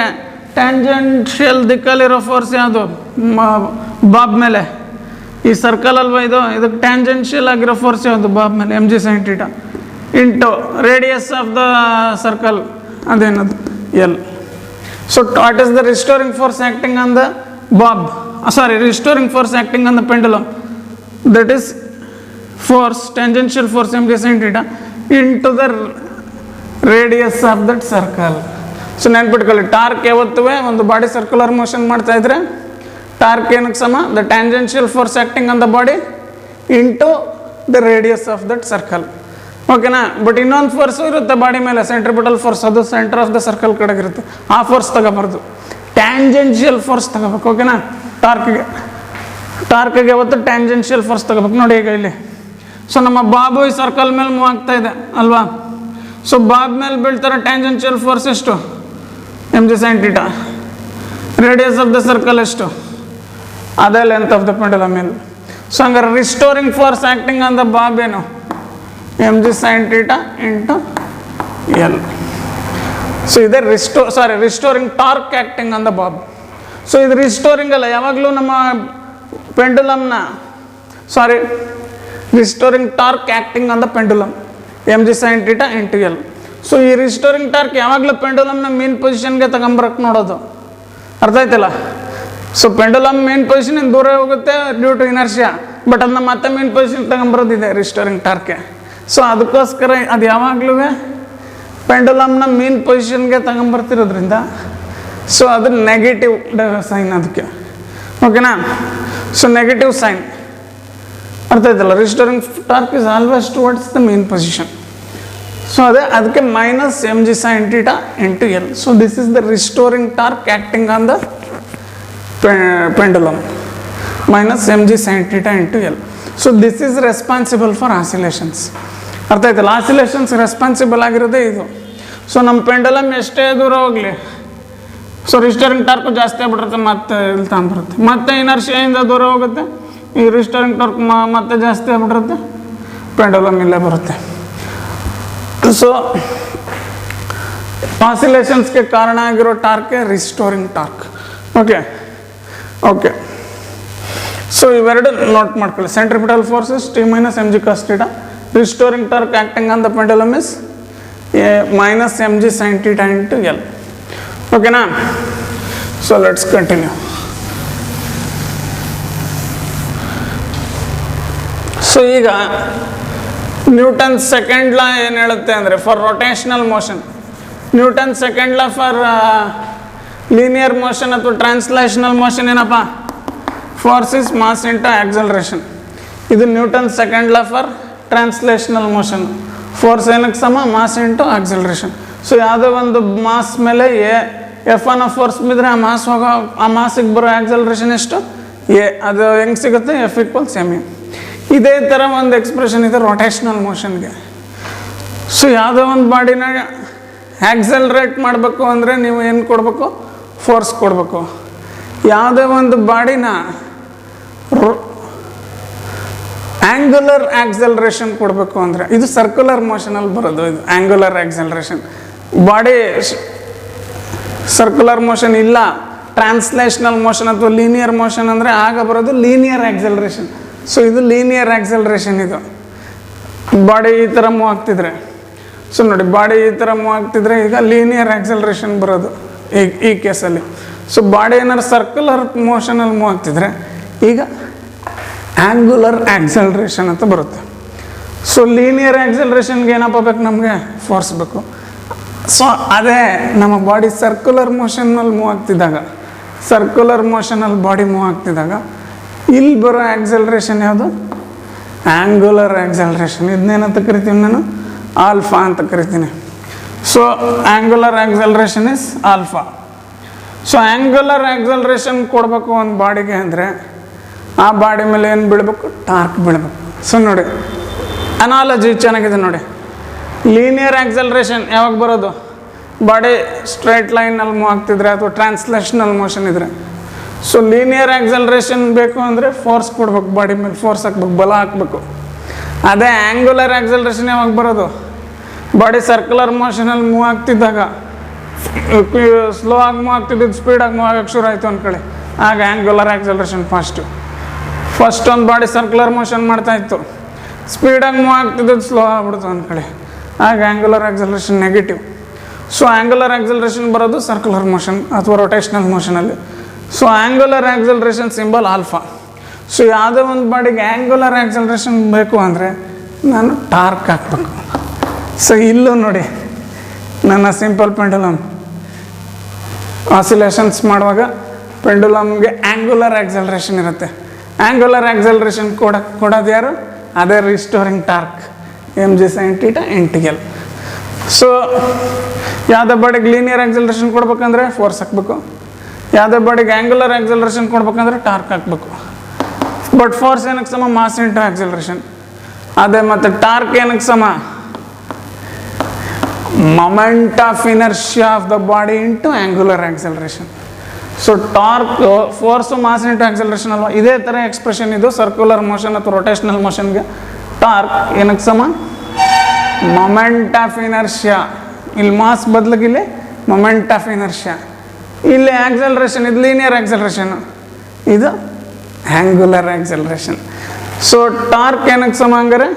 ಟ್ಯಾಂಜೆನ್ಷಿಯಲ್ ದಿಕ್ಕಲ್ಲಿರೋ ಫೋರ್ಸ್ ಯಾವುದು, ಬಾಬ್ ಮೇಲೆ. ಈ ಸರ್ಕಲ್ ಅಲ್ವಾ ಇದು, ಇದಕ್ಕೆ ಟ್ಯಾಂಜೆನ್ಷಿಯಲ್ ಆಗಿರೋ ಫೋರ್ಸ್ ಯಾವುದು, ಬಾಬ್ ಮೇಲೆ, mg sin θ into radius of the circle, ಅದೇನದು L. So what is the restoring force acting on the bob, restoring force acting on the pendulum, that is force, tangential force mg sin θ into the radius of that circle. So ನೆನ್ಪಿಟ್ಕೊಳ್ಳಿ, ಟಾರ್ಕ್ ಯಾವತ್ತೂ ಒಂದು ಬಾಡಿ ಸರ್ಕ್ಯುಲರ್ ಮೋಷನ್ ಮಾಡ್ತಾ ಇದ್ರೆ ಟಾರ್ಕ್ ಏನಕ್ಕೆ ಸಮ, the tangential force acting on the body into the radius of that circle, ಓಕೆನಾ. ಬಟ್ ಇನ್ನೊಂದು ಫೋರ್ಸು ಇರುತ್ತೆ ಬಾಡಿ ಮೇಲೆ, ಸೆಂಟ್ರಿಪಿಟಲ್ ಫೋರ್ಸ್, ಅದು ಸೆಂಟರ್ ಆಫ್ ದ ಸರ್ಕಲ್ ಕಡೆಗಿರುತ್ತೆ. ಆ ಫೋರ್ಸ್ ತಗೋಬಾರ್ದು, ಟ್ಯಾಂಜೆನ್ಷಿಯಲ್ ಫೋರ್ಸ್ ತಗೋಬೇಕು, ಓಕೆನಾ. ಟಾರ್ಕಿಗೆ ಯಾವತ್ತು ಟ್ಯಾಂಜೆನ್ಷಿಯಲ್ ಫೋರ್ಸ್ ತಗೋಬೇಕು. ನೋಡಿ ಈಗ ಇಲ್ಲಿ, ಸೊ ನಮ್ಮ ಬಾಬು ಈ ಸರ್ಕಲ್ ಮೇಲೆ ಮೂವ್ ಆಗ್ತಾ ಇದೆ ಅಲ್ವಾ. ಸೊ ಬಾಬ್ ಮೇಲೆ ಬೀಳ್ತಾರೆ ಟ್ಯಾಂಜೆನ್ಷಿಯಲ್ ಫೋರ್ಸ್ ಎಷ್ಟು, mg sin θ. Radius of the circle ಎಷ್ಟು, ಅದೇ ಲೆಂತ್ ಆಫ್ ದ ಪೆಂಡುಲಮ್ ಮೇಲೆ. ಸೊ ಹಂಗಾರೆ restoring force acting on the bob ಏನು, mg sin θ into L. So ಇದೆ restoring torque acting on the bob. So ಇದು ರಿಸ್ಟೋರಿಂಗ್ ಅಲ್ಲ, ಯಾವಾಗಲೂ ನಮ್ಮ ಪೆಂಡುಲಮ್ನ restoring torque acting on the pendulum, mg sin θ into L. So ಈ ರಿಸ್ಟೋರಿಂಗ್ ಟಾರ್ಕ್ ಯಾವಾಗಲೂ ಪೆಂಡುಲಮ್ನ ಮೇನ್ ಪೊಸಿಷನ್ಗೆ ತಗೊಂಬರಕ್ಕೆ ನೋಡೋದು, ಅರ್ಥ ಆಯ್ತಲ್ಲ. ಸೊ ಪೆಂಡುಲಮ್ ಮೇನ್ ಪೊಸಿಷನ್ ದೂರ ಹೋಗುತ್ತೆ ಡ್ಯೂ ಟು ಇನರ್ಷಿಯಾ, ಬಟ್ ಅದನ್ನ ಮತ್ತೆ ಮೇನ್ ಪೊಸಿಷನ್ ತಗೊಂಬರೋದಿದೆ ರಿಸ್ಟೋರಿಂಗ್ ಟಾರ್ಕ್ಗೆ. ಸೊ ಅದಕ್ಕೋಸ್ಕರ ಅದು ಯಾವಾಗಲೂ ಪೆಂಡುಲಮ್ನ ಮೇನ್ ಪೊಸಿಷನ್ಗೆ ತಗೊಂಬರ್ತಿರೋದ್ರಿಂದ ಸೊ ಅದು ನೆಗೆಟಿವ್ ಸೈನ್ ಅದಕ್ಕೆ, ಓಕೆನಾ. ಸೊ ನೆಗೆಟಿವ್ ಸೈನ್ ಅರ್ಥ ಆಯ್ತಲ್ಲ. Restoring torque is always towards the mean position. So ಅದಕ್ಕೆ minus mg sin θ into L. So this is the restoring torque acting on the pendulum, minus mg sin θ into L. So this is responsible for oscillations. ಅರ್ಥ ಆಯ್ತಲ್ಲ, ಆಸಿಲೇಷನ್ಸ್ ರೆಸ್ಪಾನ್ಸಿಬಲ್ ಆಗಿರೋದೇ ಇದು. ಸೊ ನಮ್ಮ ಪೆಂಡಲಮ್ ಎಷ್ಟೇ ದೂರ ಹೋಗಲಿ, ಸೊ ರಿಸ್ಟೋರಿಂಗ್ ಟಾರ್ಕು ಜಾಸ್ತಿ ಆಗ್ಬಿಟ್ಟಿರುತ್ತೆ, ಮತ್ತೆ ಇಲ್ಲಿ ತಗೊಂಡ್ಬರುತ್ತೆ, ಮತ್ತೆ ಇನರ್ಷಿಯಿಂದ ದೂರ ಹೋಗುತ್ತೆ, ಈ ರಿಸ್ಟೋರಿಂಗ್ ಟಾರ್ಕ್ ಮತ್ತೆ ಜಾಸ್ತಿ ಆಗ್ಬಿಟ್ಟಿರುತ್ತೆ, ಪೆಂಡಲಮ್ ಇಲ್ಲೇ ಬರುತ್ತೆ. ಸೊ ಆಸಿಲೇಷನ್ಸ್ಗೆ ಕಾರಣ ಆಗಿರೋ ಟಾರ್ಕೆ restoring torque. Okay okay, so ಇವೆರಡು ನೋಟ್ ಮಾಡ್ಕೊಳ್ಳಿ. Centripetal forces T - mg cos θ, restoring torque acting on the pendulum is - mg sin θ into L. ಓಕೆನಾ? So let's continue. ಸೊ ಈಗ ನ್ಯೂಟನ್ ಸೆಕೆಂಡ್ ಲಾ ಏನು ಹೇಳುತ್ತೆ ಅಂದರೆ, for rotational motion, Newton second law for linear motion ಅಥವಾ ಟ್ರಾನ್ಸ್ಲೇಷನಲ್ ಮೋಷನ್ ಏನಪ್ಪ? Force is mass into acceleration. ಇದು Newton second law for translational motion. Force ಏನಕ್ಕೆ ಸಮ? Mass into acceleration. ಸೊ ಯಾವುದೋ ಒಂದು ಮಾಸ್ ಮೇಲೆ F1 ಫೋರ್ಸ್ ಬಿದ್ದರೆ ಆ ಮಾಸಿಗೆ ಬರೋ ಆಕ್ಸಲರೇಷನ್ ಎಷ್ಟು? ಅದು ಹೆಂಗೆ ಸಿಗುತ್ತೆ? F = ma. ಇದೇ ಥರ ಒಂದು ಎಕ್ಸ್ಪ್ರೆಷನ್ ಇದೆ ರೊಟೇಷನಲ್ ಮೋಷನ್ಗೆ. ಸೊ ಯಾವುದೋ ಒಂದು ಬಾಡಿನ ಆಕ್ಸಲರೇಟ್ ಮಾಡಬೇಕು ಅಂದರೆ ನೀವು ಏನು ಕೊಡಬೇಕು? ಫೋರ್ಸ್ ಕೊಡಬೇಕು. ಯಾವುದೇ ಒಂದು ಬಾಡಿನ ಆ್ಯಂಗುಲರ್ ಆಕ್ಸಲರೇಷನ್ ಕೊಡಬೇಕು ಅಂದರೆ, ಇದು ಸರ್ಕ್ಯುಲರ್ ಮೋಷನಲ್ಲಿ ಬರೋದು. ಇದು angular acceleration. Body circular motion ಇಲ್ಲ, ಟ್ರಾನ್ಸ್ಲೇಷನಲ್ ಮೋಷನ್ ಅಥವಾ ಲೀನಿಯರ್ ಮೋಷನ್ ಅಂದರೆ ಆಗ ಬರೋದು ಲೀನಿಯರ್ ಆಕ್ಸಲರೇಷನ್. ಸೊ ಇದು ಲೀನಿಯರ್ ಆಕ್ಸಲರೇಷನ್. ಇದು ಬಾಡಿ ಈ ಥರ ಮೂವ್ ಆಗ್ತಿದ್ರೆ, ಸೊ ನೋಡಿ ಬಾಡಿ ಈ ಥರ ಮೂವ್ ಆಗ್ತಿದ್ರೆ ಈಗ ಲೀನಿಯರ್ ಆಕ್ಸಲರೇಷನ್ ಬರೋದು ಈ ಕೇಸಲ್ಲಿ. ಸೊ ಬಾಡಿ ಏನಾದ್ರು ಸರ್ಕ್ಯುಲರ್ ಮೋಷನಲ್ಲಿ ಮೂವ್ ಆಗ್ತಿದ್ರೆ ಈಗ ಆ್ಯಂಗುಲರ್ ಆಕ್ಸಲರೇಷನ್ ಅಂತ ಬರುತ್ತೆ. ಸೊ ಲೀನಿಯರ್ ಆಕ್ಸಲರೇಷನ್ಗೆ ಏನಪ್ಪ ಬೇಕು? ನಮಗೆ ಫೋರ್ಸ್ ಬೇಕು. ಸೊ ಅದೇ ನಮ್ಮ ಬಾಡಿ ಸರ್ಕ್ಯುಲರ್ ಮೋಷನ್ನಲ್ಲಿ ಮೂವ್ ಆಗ್ತಿದ್ದಾಗ, ಸರ್ಕ್ಯುಲರ್ ಮೋಷನಲ್ಲಿ ಬಾಡಿ ಮೂವ್ ಆಗ್ತಿದ್ದಾಗ ಇಲ್ಲಿ ಬರೋ ಆಕ್ಸಲರೇಷನ್ ಯಾವುದು? Angular acceleration. ಇದನ್ನೇನಂತ ಕರಿತೀನಿ ನಾನು? ಆಲ್ಫಾ ಅಂತ ಕರಿತೀನಿ. So angular acceleration is alpha. So angular acceleration ಕೊಡಬೇಕು ಒಂದು ಬಾಡಿಗೆ ಅಂದರೆ ಆ ಬಾಡಿ ಮೇಲೆ ಏನು ಬೀಳಬೇಕು? ಟಾರ್ಕ್ ಬೀಳಬೇಕು. ಸೊ ನೋಡಿ ಅನಾಲಜಿ ಚೆನ್ನಾಗಿದೆ ನೋಡಿ. ಲೀನಿಯರ್ ಆಕ್ಸಲರೇಷನ್ ಯಾವಾಗ ಬರೋದು? ಬಾಡಿ ಸ್ಟ್ರೈಟ್ ಲೈನಲ್ಲಿ ಮೂವ್ ಆಗ್ತಿದ್ರೆ ಅಥವಾ ಟ್ರಾನ್ಸ್ಲೇಷನಲ್ ಮೋಷನ್ ಇದ್ದರೆ. ಸೊ ಲೀನಿಯರ್ ಆಕ್ಸಲರೇಷನ್ ಬೇಕು ಅಂದರೆ ಫೋರ್ಸ್ ಕೊಡ್ಬೇಕು, ಬಾಡಿ ಮೇಲೆ ಫೋರ್ಸ್ ಹಾಕ್ಬೇಕು, ಬಲ ಹಾಕಬೇಕು. ಅದೇ ಆ್ಯಂಗುಲರ್ ಆಕ್ಸಲರೇಷನ್ ಯಾವಾಗ ಬರೋದು? ಬಾಡಿ ಸರ್ಕ್ಯುಲರ್ ಮೋಷನಲ್ಲಿ ಮೂವ್ ಆಗ್ತಿದ್ದಾಗ, ಸ್ಲೋ ಆಗಿ ಮೂವ್ ಆಗ್ತಿದ್ದು ಸ್ಪೀಡಾಗಿ ಮೂವ್ ಆಗೋಕ್ಕೆ ಶುರು ಆಯಿತು ಅಂದ್ಕೊಳ್ಳಿ, ಆಗ ಆ್ಯಂಗುಲರ್ ಆಕ್ಸಲರೇಷನ್ ಫಸ್ಟ್ ಒಂದು ಬಾಡಿ ಸರ್ಕ್ಯುಲರ್ ಮೋಷನ್ ಮಾಡ್ತಾಯಿತ್ತು, ಸ್ಪೀಡಾಗಿ ಮೂವ್ ಆಗ್ತಿದ್ದು ಸ್ಲೋ ಆಗ್ಬಿಡ್ತು ಅಂದ್ಕೊಳ್ಳಿ, ಆಗ angular acceleration negative. So angular acceleration ಬರೋದು ಸರ್ಕ್ಯುಲರ್ ಮೋಷನ್ ಅಥವಾ ರೊಟೇಷನಲ್ ಮೋಷನಲ್ಲಿ. So angular acceleration symbol alpha. So ಯಾವುದೇ ಒಂದು ಬಾಡಿಗೆ ಆ್ಯಂಗುಲರ್ ಆಕ್ಸಲರೇಷನ್ ಬೇಕು ಅಂದರೆ ನಾನು ಟಾರ್ಕ್ ಹಾಕಬೇಕು. ಸೊ ಇಲ್ಲೂ ನೋಡಿ ನನ್ನ ಸಿಂಪಲ್ ಪೆಂಡುಲಮ್ ಆಸಿಲೇಷನ್ಸ್ ಮಾಡುವಾಗ ಪೆಂಡುಲಮ್ಗೆ ಆ್ಯಂಗುಲರ್ ಆಕ್ಸಲರೇಷನ್ ಇರುತ್ತೆ. ಆ್ಯಂಗುಲರ್ ಆಕ್ಸಲರೇಷನ್ ಕೊಡೋದು ಯಾರು? ಅದೇ restoring torque mg sin θ into L. So ಯಾವುದೇ ಬಾಡಿಗೆ ಲೀನಿಯರ್ ಆಕ್ಸಲರೇಷನ್ ಕೊಡ್ಬೇಕಂದ್ರೆ ಫೋರ್ಸ್ ಹಾಕಬೇಕು, ಯಾವುದೇ ಬಾಡಿಗೆ ಆ್ಯಂಗುಲರ್ ಆಕ್ಸಲರೇಷನ್ ಕೊಡ್ಬೇಕಂದ್ರೆ ಟಾರ್ಕ್ ಹಾಕಬೇಕು. ಬಟ್ ಫೋರ್ಸ್ ಏನಕ್ಕೆ ಸಮ? Mass into acceleration. ಅದೇ ಮತ್ತು ಟಾರ್ಕ್ ಏನಕ್ಕೆ ಸಮ? Moment of inertia of the body into angular acceleration. So torque force mass into acceleration ಅಲ್ವಾ? ಇದೇ ಥರ ಎಕ್ಸ್ಪ್ರೆಷನ್ ಇದು ಸರ್ಕ್ಯುಲರ್ ಮೋಷನ್ ಅಥವಾ ರೊಟೇಷನಲ್ ಮೋಷನ್ಗೆ. ಟಾರ್ಕ್ ಏನಕ್ಕೆ ಸಮ? Moment of inertia. ಇಲ್ಲಿ ಮಾಸ್ ಬದಲಿಗಿಲ್ಲಿ ಮೊಮೆಂಟ್ ಆಫ್ ಇನರ್ಷಿಯಾ. ಇಲ್ಲಿ ಆಕ್ಸಲರೇಷನ್, ಇದು ಲೀನಿಯರ್ ಆಕ್ಸಲರೇಷನ್, ಇದು ಆ್ಯಂಗುಲರ್ ಆಕ್ಸಲರೇಷನ್. ಸೊ ಟಾರ್ಕ್ ಏನಕ್ಕೆ ಸಮ ಹಂಗಾರೆ?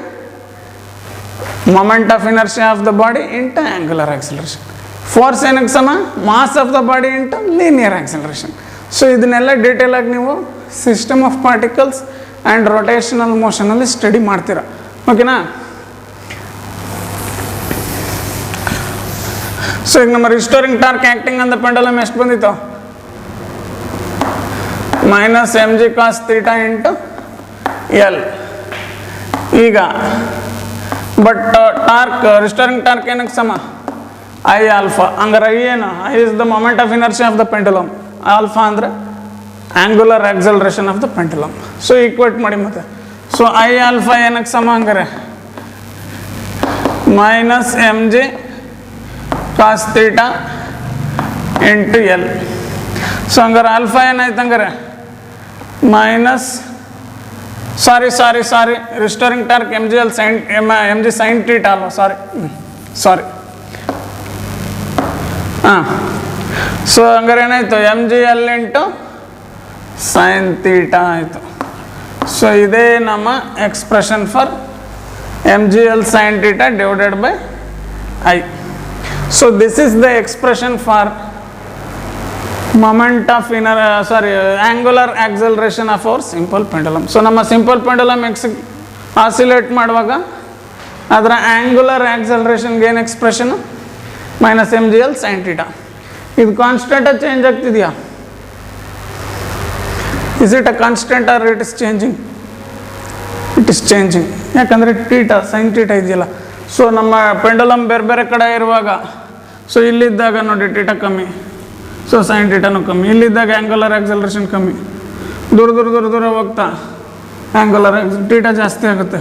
Moment of inertia of the body into angular acceleration. Force ಏನಕ್ಕೆ ಸಮ? Mass of the body into linear acceleration. So ಇದನ್ನೆಲ್ಲ ಡೀಟೇಲ್ ಆಗಿ ನೀವು system of particles and rotational ಮೋಷನಲ್ಲಿ ಸ್ಟಡಿ ಮಾಡ್ತೀರಾ. ಓಕೆನಾ? ಸೊ ಈಗ ನಮ್ಮ restoring torque acting on the pendulum ಎಷ್ಟು ಬಂದಿತ್ತು? -mg cos θ into L. ಈಗ ಬಟ್ ಟಾರ್ಕ್ ರಿಸ್ಟೋರಿಂಗ್ ಟಾರ್ಕ್ ಏನಕ್ಕೆ ಸಮ? I alpha. ಹಂಗಾರೆ I ಏನು? I is the moment of inertia of the pendulum. Alpha ಅಂದರೆ angular acceleration of the pendulum. So equate ಮಾಡಿ ಮತ್ತೆ. ಸೊ I ಆಲ್ಫಾ ಏನಕ್ಕೆ ಸಮ ಹಂಗಾರೆ? Minus M G cos theta into L. So ಹಂಗಾರೆ ಆಲ್ಫಾ ಏನಾಯ್ತು ಹಂಗಾರೆ minus sorry restoring torque m G L sine m G sine theta ಅಲ್ವಾ, ಸಾರಿ ಹಾಂ. ಸೊ ಹಂಗಾರೆ ಏನಾಯಿತು m G L into sine theta ಆಯಿತು. ಸೊ ಇದೇ ನಮ್ಮ expression for m G L sine theta divided by I. So this is the expression for moment of angular acceleration of our simple pendulum. So ನಮ್ಮ ಸಿಂಪಲ್ ಪೆಂಡುಲಮ್ ಆಸಿಲೇಟ್ ಮಾಡುವಾಗ ಅದರ ಆಂಗುಲರ್ ಆಕ್ಸಲರೇಷನ್ಗೆ ಏನು expression minus M G L sine theta. ಇದು ಕಾನ್ಸ್ಟೆಂಟಾಗಿ ಚೇಂಜ್ ಆಗ್ತಿದೆಯಾ? Is it a constant or it is changing? It is changing. ಯಾಕಂದರೆ ಥೀಟಾ ಸೈನ್ ಥೀಟಾ ಇದೆಯಲ್ಲ. ಸೊ ನಮ್ಮ ಪೆಂಡುಲಮ್ ಬೇರೆ ಬೇರೆ ಕಡೆ ಇರುವಾಗ, ಸೊ ಇಲ್ಲಿದ್ದಾಗ ನೋಡಿ ಥೀಟಾ ಕಮ್ಮಿ, ಸೊ ಸೈನ್ ಥೀಟಾನು ಕಮ್ಮಿ. ಇಲ್ಲಿದ್ದಾಗ ಆ್ಯಂಗುಲರ್ ಆಕ್ಸಲರೇಷನ್ ಕಮ್ಮಿ, ದೂರ ಹೋಗ್ತಾ ಆ್ಯಂಗುಲರ್ ಥೀಟಾ ಜಾಸ್ತಿ ಆಗುತ್ತೆ,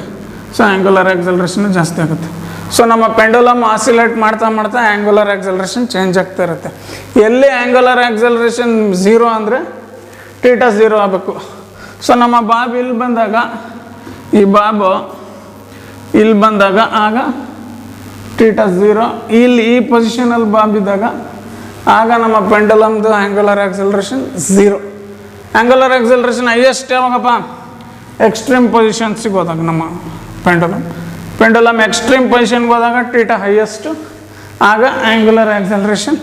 ಸೊ ಆ್ಯಂಗುಲರ್ ಆಕ್ಸಲರೇಷನ್ ಜಾಸ್ತಿ ಆಗುತ್ತೆ. ಸೊ ನಮ್ಮ ಪೆಂಡುಲಮ್ ಆಸಿಲೇಟ್ ಮಾಡ್ತಾ ಆ್ಯಂಗುಲರ್ ಆಕ್ಸಲರೇಷನ್ ಚೇಂಜ್ ಆಗ್ತಾ ಇರುತ್ತೆ. ಎಲ್ಲಿ ಆ್ಯಂಗುಲರ್ ಆಕ್ಸಲರೇಷನ್ 0 ಅಂದರೆ ಥೀಟಾ 0 ಆಗಬೇಕು. ಸೊ ನಮ್ಮ ಬಾಬ್ ಇಲ್ಲಿ ಬಂದಾಗ, ಈ ಬಾಬು ಇಲ್ಲಿ ಬಂದಾಗ ಆಗ ಥೀಟಾ 0, ಇಲ್ಲಿ ಈ ಪೊಸಿಷನಲ್ಲಿ ಬಾಬ್ ಇದ್ದಾಗ ಆಗ ನಮ್ಮ ಪೆಂಡುಲಮ್ದು angular acceleration 0. Angular acceleration highest ಯಾವಾಗಪ್ಪ? ಎಕ್ಸ್ಟ್ರೀಮ್ ಪೊಸಿಷನ್ಸಿಗೆ ಹೋದಾಗ ನಮ್ಮ ಪೆಂಡುಲಮ್ ಎಕ್ಸ್ಟ್ರೀಮ್ ಪೊಸಿಷನ್ಗೆ ಹೋದಾಗ ಥೀಟಾ ಹೈಯೆಸ್ಟು, ಆಗ ಆ್ಯಂಗುಲರ್ ಆಕ್ಸಲರೇಷನ್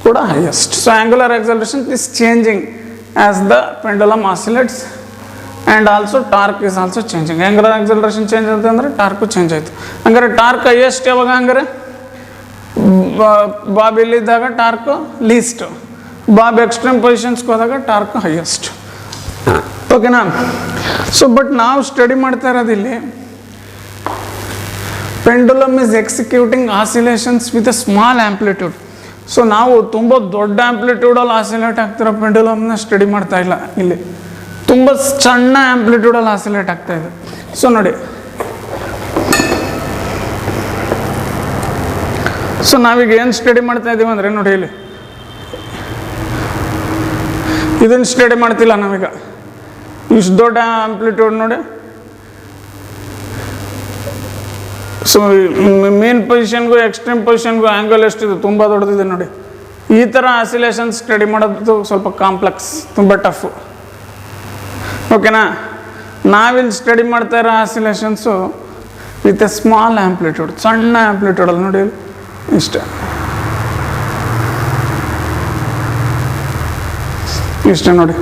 ಕೂಡ highest. So angular acceleration is changing as the pendulum oscillates and also torque is also changing. Angular acceleration change ಅಂತಂದರೆ ಟಾರ್ಕು ಚೇಂಜ್ ಆಯಿತು. ಹಂಗಾರೆ ಟಾರ್ಕ್ ಹೈಯೆಸ್ಟ್ ಯಾವಾಗ? ಹಂಗಾರೆ ಬಾಬ್ ಇಲ್ಲಿದ್ದಾಗ ಟಾರ್ಕು ಲೀಸ್ಟು, ಬಾಬ್ ಎಕ್ಸ್ಟ್ರೀಮ್ ಪೊಸಿಷನ್ಸ್ಗೆ ಹೋದಾಗ ಟಾರ್ಕು ಹೈಯೆಸ್ಟ್. ಓಕೆನಾ? ಸೊ ಬಟ್ ನಾವು ಸ್ಟಡಿ ಮಾಡ್ತಾ ಇರೋದಿಲ್ಲಿ pendulum is executing oscillations with a small amplitude. So ನಾವು ತುಂಬ ದೊಡ್ಡ ಆ್ಯಂಪ್ಲಿಟ್ಯೂಡಲ್ಲಿ ಆಸಿಲೇಟ್ ಆಗ್ತಿರೋ ಪೆಂಡುಲಮ್ನ ಸ್ಟಡಿ ಮಾಡ್ತಾ ಇಲ್ಲ, ಇಲ್ಲಿ ತುಂಬ ಸಣ್ಣ ಆ್ಯಂಪ್ಲಿಟ್ಯೂಡಲ್ಲಿ ಆಸಿಲೇಟ್ ಆಗ್ತಾ ಇದೆ. ಸೊ ನೋಡಿ, ಸೊ ನಾವೀಗ ಏನು ಸ್ಟಡಿ ಮಾಡ್ತಾ ಇದ್ದೀವಿ ಅಂದರೆ ನೋಡಿ, ಇಲ್ಲಿ ಇದನ್ನು ಸ್ಟಡಿ ಮಾಡ್ತಿಲ್ಲ ನಾವೀಗ. ಇಷ್ಟು ದೊಡ್ಡ ಆ್ಯಂಪ್ಲಿಟ್ಯೂಡ್ ನೋಡಿ, ಸೊ ಮೇನ್ ಪೊಸಿಷನ್ಗೂ ಎಕ್ಸ್ಟ್ರೀಮ್ ಪೊಸಿಷನ್ಗೂ ಆ್ಯಂಗಲ್ ಎಷ್ಟಿದೆ, ತುಂಬ ದೊಡ್ಡದಿದೆ ನೋಡಿ. ಈ ಥರ ಆಸಿಲೇಷನ್ ಸ್ಟಡಿ ಮಾಡೋದು ಸ್ವಲ್ಪ ಕಾಂಪ್ಲೆಕ್ಸ್, ತುಂಬ ಟಫು. ಓಕೆನಾ? ನಾವಿಲ್ಲಿ ಸ್ಟಡಿ ಮಾಡ್ತಾ ಇರೋ ಆಸಿಲೇಷನ್ಸು ವಿತ್ ಎ ಸ್ಮಾಲ್ ಆ್ಯಂಪ್ಲಿಟ್ಯೂಡ್, ಸಣ್ಣ ಆ್ಯಂಪ್ಲಿಟ್ಯೂಡಲ್ಲಿ ನೋಡಿ ಇಷ್ಟೇ, ಇಷ್ಟೇ ನೋಡಿ.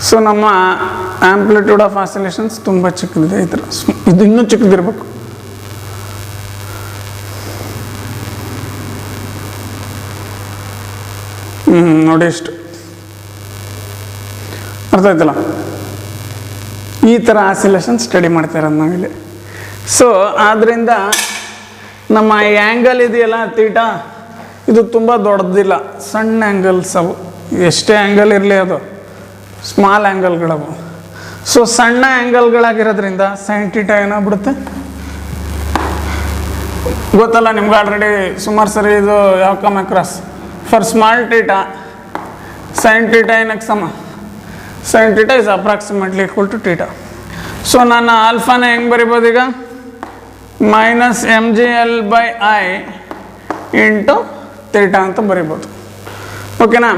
ಸೊ ನಮ್ಮ ಆ್ಯಂಪ್ಲಿಟ್ಯೂಡ್ ಆಫ್ ಆಸಿಲೇಷನ್ಸ್ ತುಂಬ ಚಿಕ್ಕದಿದೆ. ಈ ಥರ ಇದು ಇನ್ನೂ ಚಿಕ್ಕದಿರಬೇಕು. ನೋಡಿ ಇಷ್ಟು, ಅರ್ಥ ಆಯ್ತಲ್ಲ? ಈ ಥರ ಆಸಿಲೇಷನ್ ಸ್ಟಡಿ ಮಾಡ್ತಾ ಇರೋದು ನಾವಿಲ್ಲಿ. ಸೊ ಆದ್ದರಿಂದ ನಮ್ಮ ಆ್ಯಂಗಲ್ ಇದೆಯಲ್ಲ ಥೀಟಾ, ಇದು ತುಂಬ ದೊಡ್ಡದಿಲ್ಲ, ಸಣ್ಣ ಆ್ಯಂಗಲ್ಸ್ ಅವು. ಎಷ್ಟೇ ಆ್ಯಂಗಲ್ ಇರಲಿ ಅದು ಸ್ಮಾಲ್ ಆ್ಯಂಗಲ್ಗಳವು. ಸೊ ಸಣ್ಣ ಆ್ಯಂಗಲ್ಗಳಾಗಿರೋದ್ರಿಂದ ಸೈನ್ ಥೀಟಾ ಏನಾಗ್ಬಿಡುತ್ತೆ ಗೊತ್ತಲ್ಲ ನಿಮ್ಗೆ ಆಲ್ರೆಡಿ ಸುಮಾರು ಸರಿ. ಇದು ಯಾವ come across for small theta sine theta ಏನಕ್ಕೆ ಸಮ? Sine theta is approximately equal to theta. So ನಾನು ಆಲ್ಫಾನ ಹೆಂಗೆ ಬರಿಬೋದು ಈಗ? Minus M G L by I into theta ಅಂತ ಬರಿಬೋದು. ಓಕೆನಾ?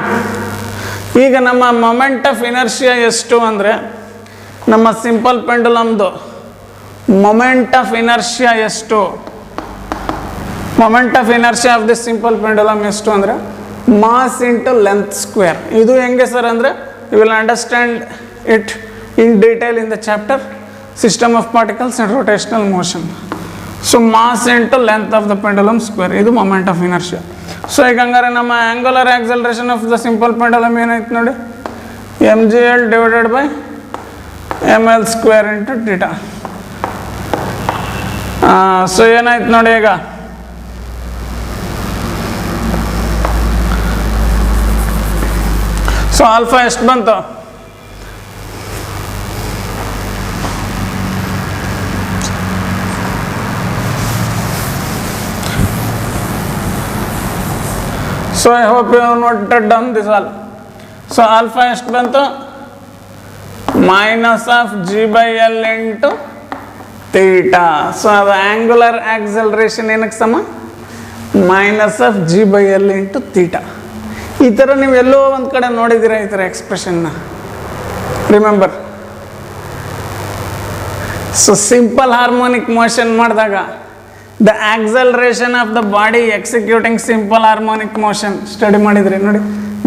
ಈಗ ನಮ್ಮ ಮೊಮೆಂಟ್ ಆಫ್ ಇನರ್ಷಿಯಾ ಎಷ್ಟು ಅಂದರೆ, ನಮ್ಮ ಸಿಂಪಲ್ ಪೆಂಡುಲಮ್ದು ಮೊಮೆಂಟ್ ಆಫ್ ಇನರ್ಷಿಯಾ ಎಷ್ಟು? Moment of inertia of this simple pendulum ಎಷ್ಟು ಅಂದರೆ ಮಾಸ್ ಇಂಟು ಲೆಂತ್ ಸ್ಕ್ವೇರ್. ಇದು ಹೆಂಗೆ ಸರ್ ಅಂದರೆ, you will understand it in detail in the chapter system of particles and rotational motion. So mass into length of the pendulum square, ಇದು ಮೊಮೆಂಟ್ ಆಫ್ ಇನರ್ಷಿಯಾ. ಸೊ ಈಗ ಹಂಗಾರೆ ನಮ್ಮ angular acceleration of the simple pendulum ಏನಾಯ್ತು ನೋಡಿ, M G L divided by M L square into theta. So ಏನಾಯ್ತು ನೋಡಿ, ಈಗ ಸೊ ಆಲ್ಫಾ ಎಷ್ಟು ಬಂತು? So I hope you have noted down this all. So alpha ಎಷ್ಟು ಬಂತು? Minus of g by L into theta. So ಅದು ಆ್ಯಂಗುಲರ್ ಆಕ್ಸಲರೇಷನ್ ಏನಕ್ಕೆ ಸಮ? Minus of g by L into theta. ಈ ಥರ ನೀವು ಎಲ್ಲೋ ಒಂದು ಕಡೆ ನೋಡಿದ್ದೀರಾ ಈ ಥರ ಎಕ್ಸ್ಪ್ರೆಷನ್ನ, remember. So simple harmonic motion ಮಾಡಿದಾಗ the acceleration of the body executing simple harmonic motion study ಮಾಡಿದ್ರಿ ನೋಡಿ.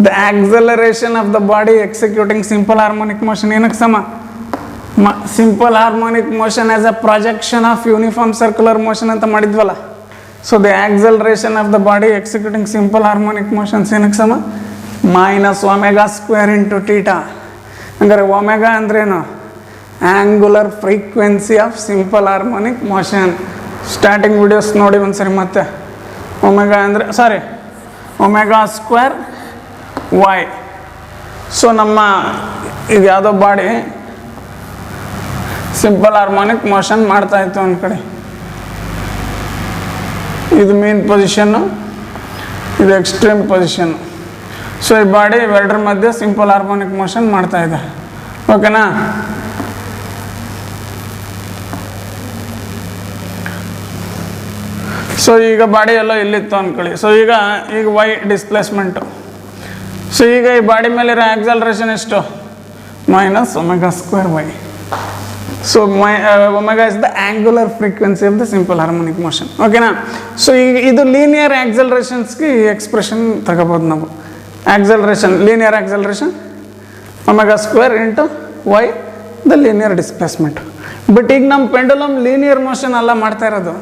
The acceleration of the body executing simple harmonic motion ಏನಕ್ಕೆ ಸಮ? Simple harmonic motion as a projection of uniform circular motion ಅಂತ ಮಾಡಿದ್ವಲ್ಲ. So the acceleration of the body executing simple harmonic motions ಏನಕ್ಕೆ ಸಮ? Minus omega square into theta. ಹಂಗಾರೆ ಒಮೆಗಾ ಅಂದ್ರೇನು? Angular frequency of simple harmonic motion. Starting videos ನೋಡಿ ಒಂದ್ಸರಿ ಮತ್ತೆ. ಒಮೆಗಾ ಅಂದರೆ sorry omega square Y. So ನಮ್ಮ ಇದು ಯಾವುದೋ ಬಾಡಿ ಸಿಂಪಲ್ ಹಾರ್ಮೋನಿಕ್ ಮೋಷನ್ ಮಾಡ್ತಾಯಿತ್ತು ಒಂದು ಕಡೆ. ಇದು ಮೇನ್ ಪೊಸಿಷನ್ನು, ಇದು ಎಕ್ಸ್ಟ್ರೀಮ್ ಪೊಸಿಷನ್ನು. ಸೊ ಈ ಬಾಡಿ ಇವೆರಡರ ಮಧ್ಯೆ ಸಿಂಪಲ್ ಹಾರ್ಮೋನಿಕ್ ಮೋಷನ್ ಮಾಡ್ತಾಯಿದೆ. ಓಕೆನಾ? ಸೊ ಈಗ ಬಾಡಿ ಎಲ್ಲ ಇಲ್ಲಿತ್ತು ಅಂದ್ಕೊಳ್ಳಿ. ಸೊ ಈಗ ವೈ ಡಿಸ್ಪ್ಲೇಸ್ಮೆಂಟು. ಸೊ ಈಗ ಈ ಬಾಡಿ ಮೇಲಿರೋ ಆಕ್ಸಲರೇಷನ್ ಎಷ್ಟು? Minus omega square Y. So omega is the angular frequency of the simple harmonic motion. ಓಕೆನಾ? ಸೊ ಈಗ ಇದು ಲೀನಿಯರ್ ಆಕ್ಸಲರೇಷನ್ಸ್ಗೆ ಈ ಎಕ್ಸ್ಪ್ರೆಷನ್ ತಗೋಬೋದು ನಾವು. Acceleration, linear acceleration omega square into Y the linear displacement. But ಈಗ ನಮ್ಮ ಪೆಂಡುಲಮ್ ಲೀನಿಯರ್ ಮೋಷನ್ ಅಲ್ಲ ಮಾಡ್ತಾ ಇರೋದು.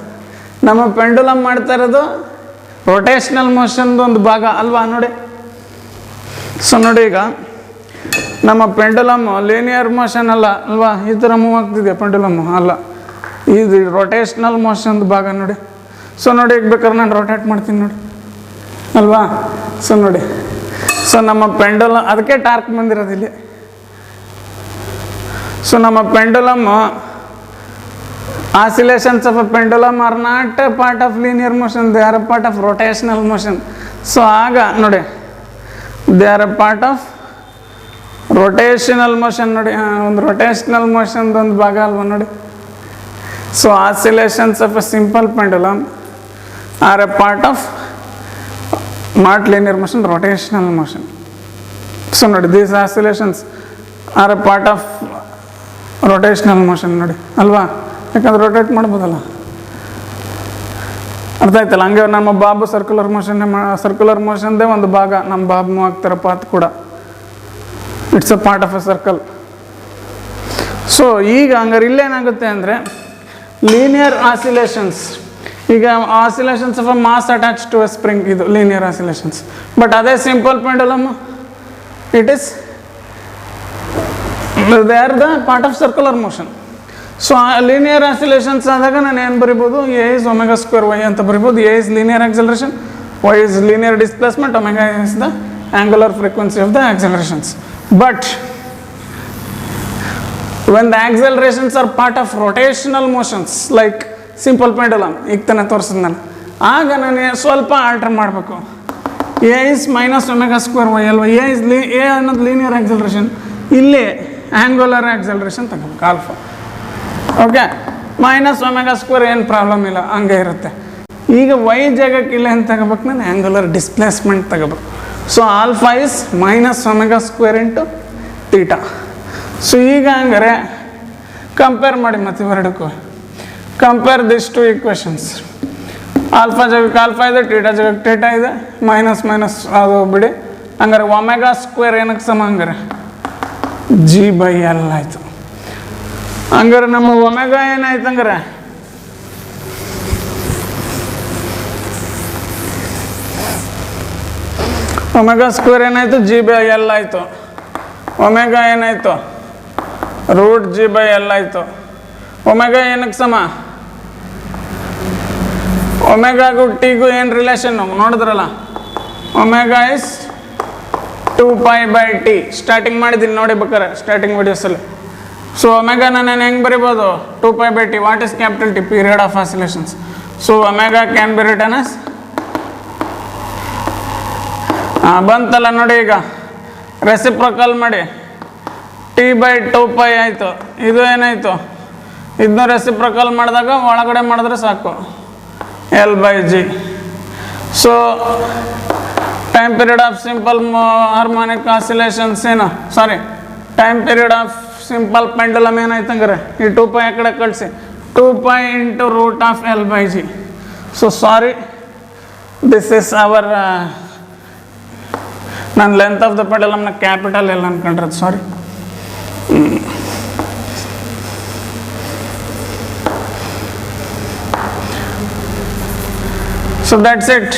ನಮ್ಮ ಪೆಂಡುಲಮ್ ಮಾಡ್ತಾ ಇರೋದು ರೊಟೇಷ್ನಲ್ ಮೋಷನ್ದು ಒಂದು ಭಾಗ ಅಲ್ವಾ ನೋಡಿ. ಸೊ ನೋಡಿ ಈಗ ನಮ್ಮ ಪೆಂಡುಲಮ್ ಲೀನಿಯರ್ ಮೋಷನ್ ಅಲ್ಲ ಅಲ್ವಾ, ಈ ಥರ ಮೂವ್ ಆಗ್ತಿದೆ ಪೆಂಡುಲಮ್ಮು ಅಲ್ಲ, ಇದು ರೊಟೇಷ್ನಲ್ ಮೋಷನ್ದು ಭಾಗ ನೋಡಿ. ಸೊ ನೋಡಿ ಈಗ ಬೇಕಾದ್ರೆ ನಾನು ರೊಟೇಟ್ ಮಾಡ್ತೀನಿ ನೋಡಿ ಅಲ್ವಾ. ಸೊ ನೋಡಿ, ಸೊ ನಮ್ಮ ಪೆಂಡುಲಮ್ ಅದಕ್ಕೆ ಟಾರ್ಕ್ ಬಂದಿರೋದು ಇಲ್ಲಿ. ಸೊ ನಮ್ಮ pendulum oscillations of a pendulum are not a part of linear motion, they are a part of rotational motion. So ಆಗ ನೋಡಿ they are a part of rotational motion ನೋಡಿ. ಒಂದು rotational motion ಒಂದು ಭಾಗ ಅಲ್ವಾ ನೋಡಿ. So oscillations of a simple pendulum are a part of not linear motion, rotational motion. So ನೋಡಿ these oscillations are a part of rotational motion ನೋಡಿ ಅಲ್ವಾ. ಯಾಕಂದ್ರೆ ರೊಟೇಟ್ ಮಾಡ್ಬೋದಲ್ಲ, ಅರ್ಥ ಆಯ್ತಲ್ಲ. ಹಂಗೆ ನಮ್ಮ ಬಾಬು ಸರ್ಕ್ಯುಲರ್ ಮೋಷನ್ದೇ ಒಂದು ಭಾಗ ನಮ್ಮ ಬಾಬು ಮೂವ್ ಆಗ್ತಿರೋ ಪಾತ್ ಕೂಡ it's a part of a circle. So ಈಗ ಹಂಗಾರೆ ಇಲ್ಲೇನಾಗುತ್ತೆ ಅಂದರೆ ಲೀನಿಯರ್ ಆಸಿಲೇಷನ್ಸ್. ಈಗ oscillations of a mass attach to a spring, ಇದು ಲೀನಿಯರ್ ಆಸಿಲೇಷನ್ಸ್. ಬಟ್ ಅದೇ simple pendulum it is they are the part of circular motion. So linear oscillations ಆದಾಗ ನಾನು ಏನು ಬರಿಬೋದು? A is omega square Y ಅಂತ ಬರಿಬೋದು. A is linear acceleration, Y is linear displacement, omega is the angular frequency of the accelerations. But when the accelerations are part of rotational motions like simple pendulum, ಈಗ ತಾನೇ ತೋರಿಸಿದ್ ನಾನು, ಆಗ ನಾನು ಸ್ವಲ್ಪ ಆಲ್ಟರ್ ಮಾಡಬೇಕು. A is minus omega square Y ಅಲ್ವಾ. ಎ ಅನ್ನೋದು ಲೀನಿಯರ್ ಆಕ್ಸಲರೇಷನ್, ಇಲ್ಲಿ ಆಂಗುಲರ್ ಆಕ್ಸಲರೇಷನ್ ತಗೋಬೇಕು alpha. Okay, minus omega square ಏನು ಪ್ರಾಬ್ಲಮ್ ಇಲ್ಲ, ಹಂಗೆ ಇರುತ್ತೆ. ಈಗ ವೈ ಜಾಗಕ್ಕೆ ಇಲ್ಲ ಅಂತ ತಗೋಬೇಕು, ನಾನು ಆ್ಯಂಗುಲರ್ ಡಿಸ್ಪ್ಲೇಸ್ಮೆಂಟ್ ತಗೋಬೇಕು. So alpha is minus omega square into theta. So ಈಗ ಹಂಗಾರೆ ಕಂಪೇರ್ ಮಾಡಿ ಮತ್ತೆ ಇವೆರಡಕ್ಕೂ. Compare this two equations. Alpha ಜಾಗಕ್ಕೆ ಆಲ್ಫಾ ಇದೆ, ಥೀಟಾ ಜಾಗಕ್ಕೆ ಥೀಟಾ ಇದೆ, ಮೈನಸ್ ಮೈನಸ್ ಅದು ಬಿಡಿ. ಹಂಗಾರೆ ಒಮೆಗಾ ಸ್ಕ್ವೇರ್ ಏನಕ್ಕೆ ಸಮ? ಹಂಗಾರೆ ಜಿ ಬೈ ಎಲ್ ಆಯಿತು. ಹಂಗಾರೆ ನಮ್ಮ ಒಮೆಗಾ ಏನಾಯ್ತು? ಹಂಗಾರೆ ಒಮೆಗಾ ಸ್ಕ್ವೇರ್ ಏನಾಯಿತು? ಜಿ ಬೈ ಎಲ್ ಆಯಿತು. ಒಮೆಗಾ ಏನಾಯಿತು? ರೂಟ್ ಜಿ ಬೈ ಎಲ್ ಆಯಿತು. ಒಮೆಗಾ ಏನಕ್ಕೆ ಸಮ? ಒಮೆಗಾಗೂ ಟಿಗೂ ಏನು ರಿಲೇಷನ್ನು ನೋಡಿದ್ರಲ್ಲ, ಒಮೆಗಾ ಇಸ್ 2π/t. ಸ್ಟಾರ್ಟಿಂಗ್ ಮಾಡಿದ್ದೀನಿ ನೋಡಿ ಬೇಕಾರೆ ಸ್ಟಾರ್ಟಿಂಗ್ ವಿಡಿಯೋಸಲ್ಲಿ. ಸೊ ಒಮೆಗಾನ ನಾನು ಹೆಂಗೆ ಬರಿಬೋದು? 2π/t. What is capital T? Period of oscillations. So omega can be return as ಬಂತಲ್ಲ ನೋಡಿ, ಈಗ ರೆಸಿಪ್ರೊಕಲ್ ಮಾಡಿ T/2π ಆಯಿತು. ಇದು ಏನಾಯಿತು, ಇದನ್ನ ರೆಸಿಪ್ರೊಕಲ್ ಮಾಡಿದಾಗ ಒಳಗಡೆ ಮಾಡಿದ್ರೆ ಸಾಕು L/G. So time period of simple harmonic oscillations ಏನು, sorry, time period of simple pendulum ಏನಾಯ್ತು ಹಂಗಾರೆ, ಈ 2π ಆ ಕಡೆ ಕಳಿಸಿ, 2π × √L/G. So sorry, this is hour ನಾನು ಲೆಂತ್ ಆಫ್ ದ ಪೆಂಡುಲಮ್ನ ಕ್ಯಾಪಿಟಲ್ ಎಲ್ಲ ಅನ್ಕೊಂಡ್ರದ್ದು, ಸಾರಿ. So that's it.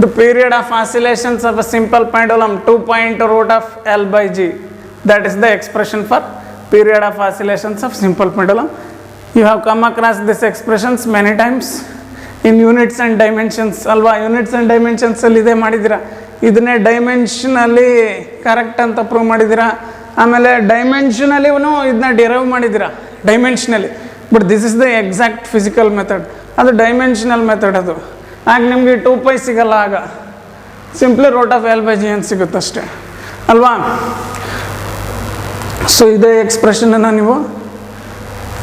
The period of oscillations of a simple pendulum 2π × √L/G. That is the expression for period of oscillations of simple pendulum. You have come across these expressions many times in units and dimensions. ಅಲ್ವಾ, ಯೂನಿಟ್ಸ್ ಆ್ಯಂಡ್ ಡೈಮೆನ್ಷನ್ಸಲ್ಲಿ ಇದೇ ಮಾಡಿದ್ದೀರಾ. ಇದನ್ನೇ ಡೈಮೆನ್ಷನಲ್ಲಿ ಕರೆಕ್ಟ್ ಅಂತ ಪ್ರೂವ್ ಮಾಡಿದ್ದೀರಾ. ಆಮೇಲೆ ಡೈಮೆನ್ಷನಲ್ಲಿನೂ ಇದನ್ನ ಡಿರೈವ್ ಮಾಡಿದ್ದೀರಾ ಡೈಮೆನ್ಷನಲ್ಲಿ. But this is the exact physical method. ಅದು ಡೈಮೆನ್ಷನಲ್ ಮೆಥಡ್. ಅದು ಆಗ ನಿಮಗೆ 2π ಸಿಗಲ್ಲ, ಆಗ ಸಿಂಪ್ಲಿ √L/G ಅಂತ ಸಿಗುತ್ತಷ್ಟೆ ಅಲ್ವಾ. ಸೊ ಇದೇ ಎಕ್ಸ್ಪ್ರೆಷನನ್ನು ನೀವು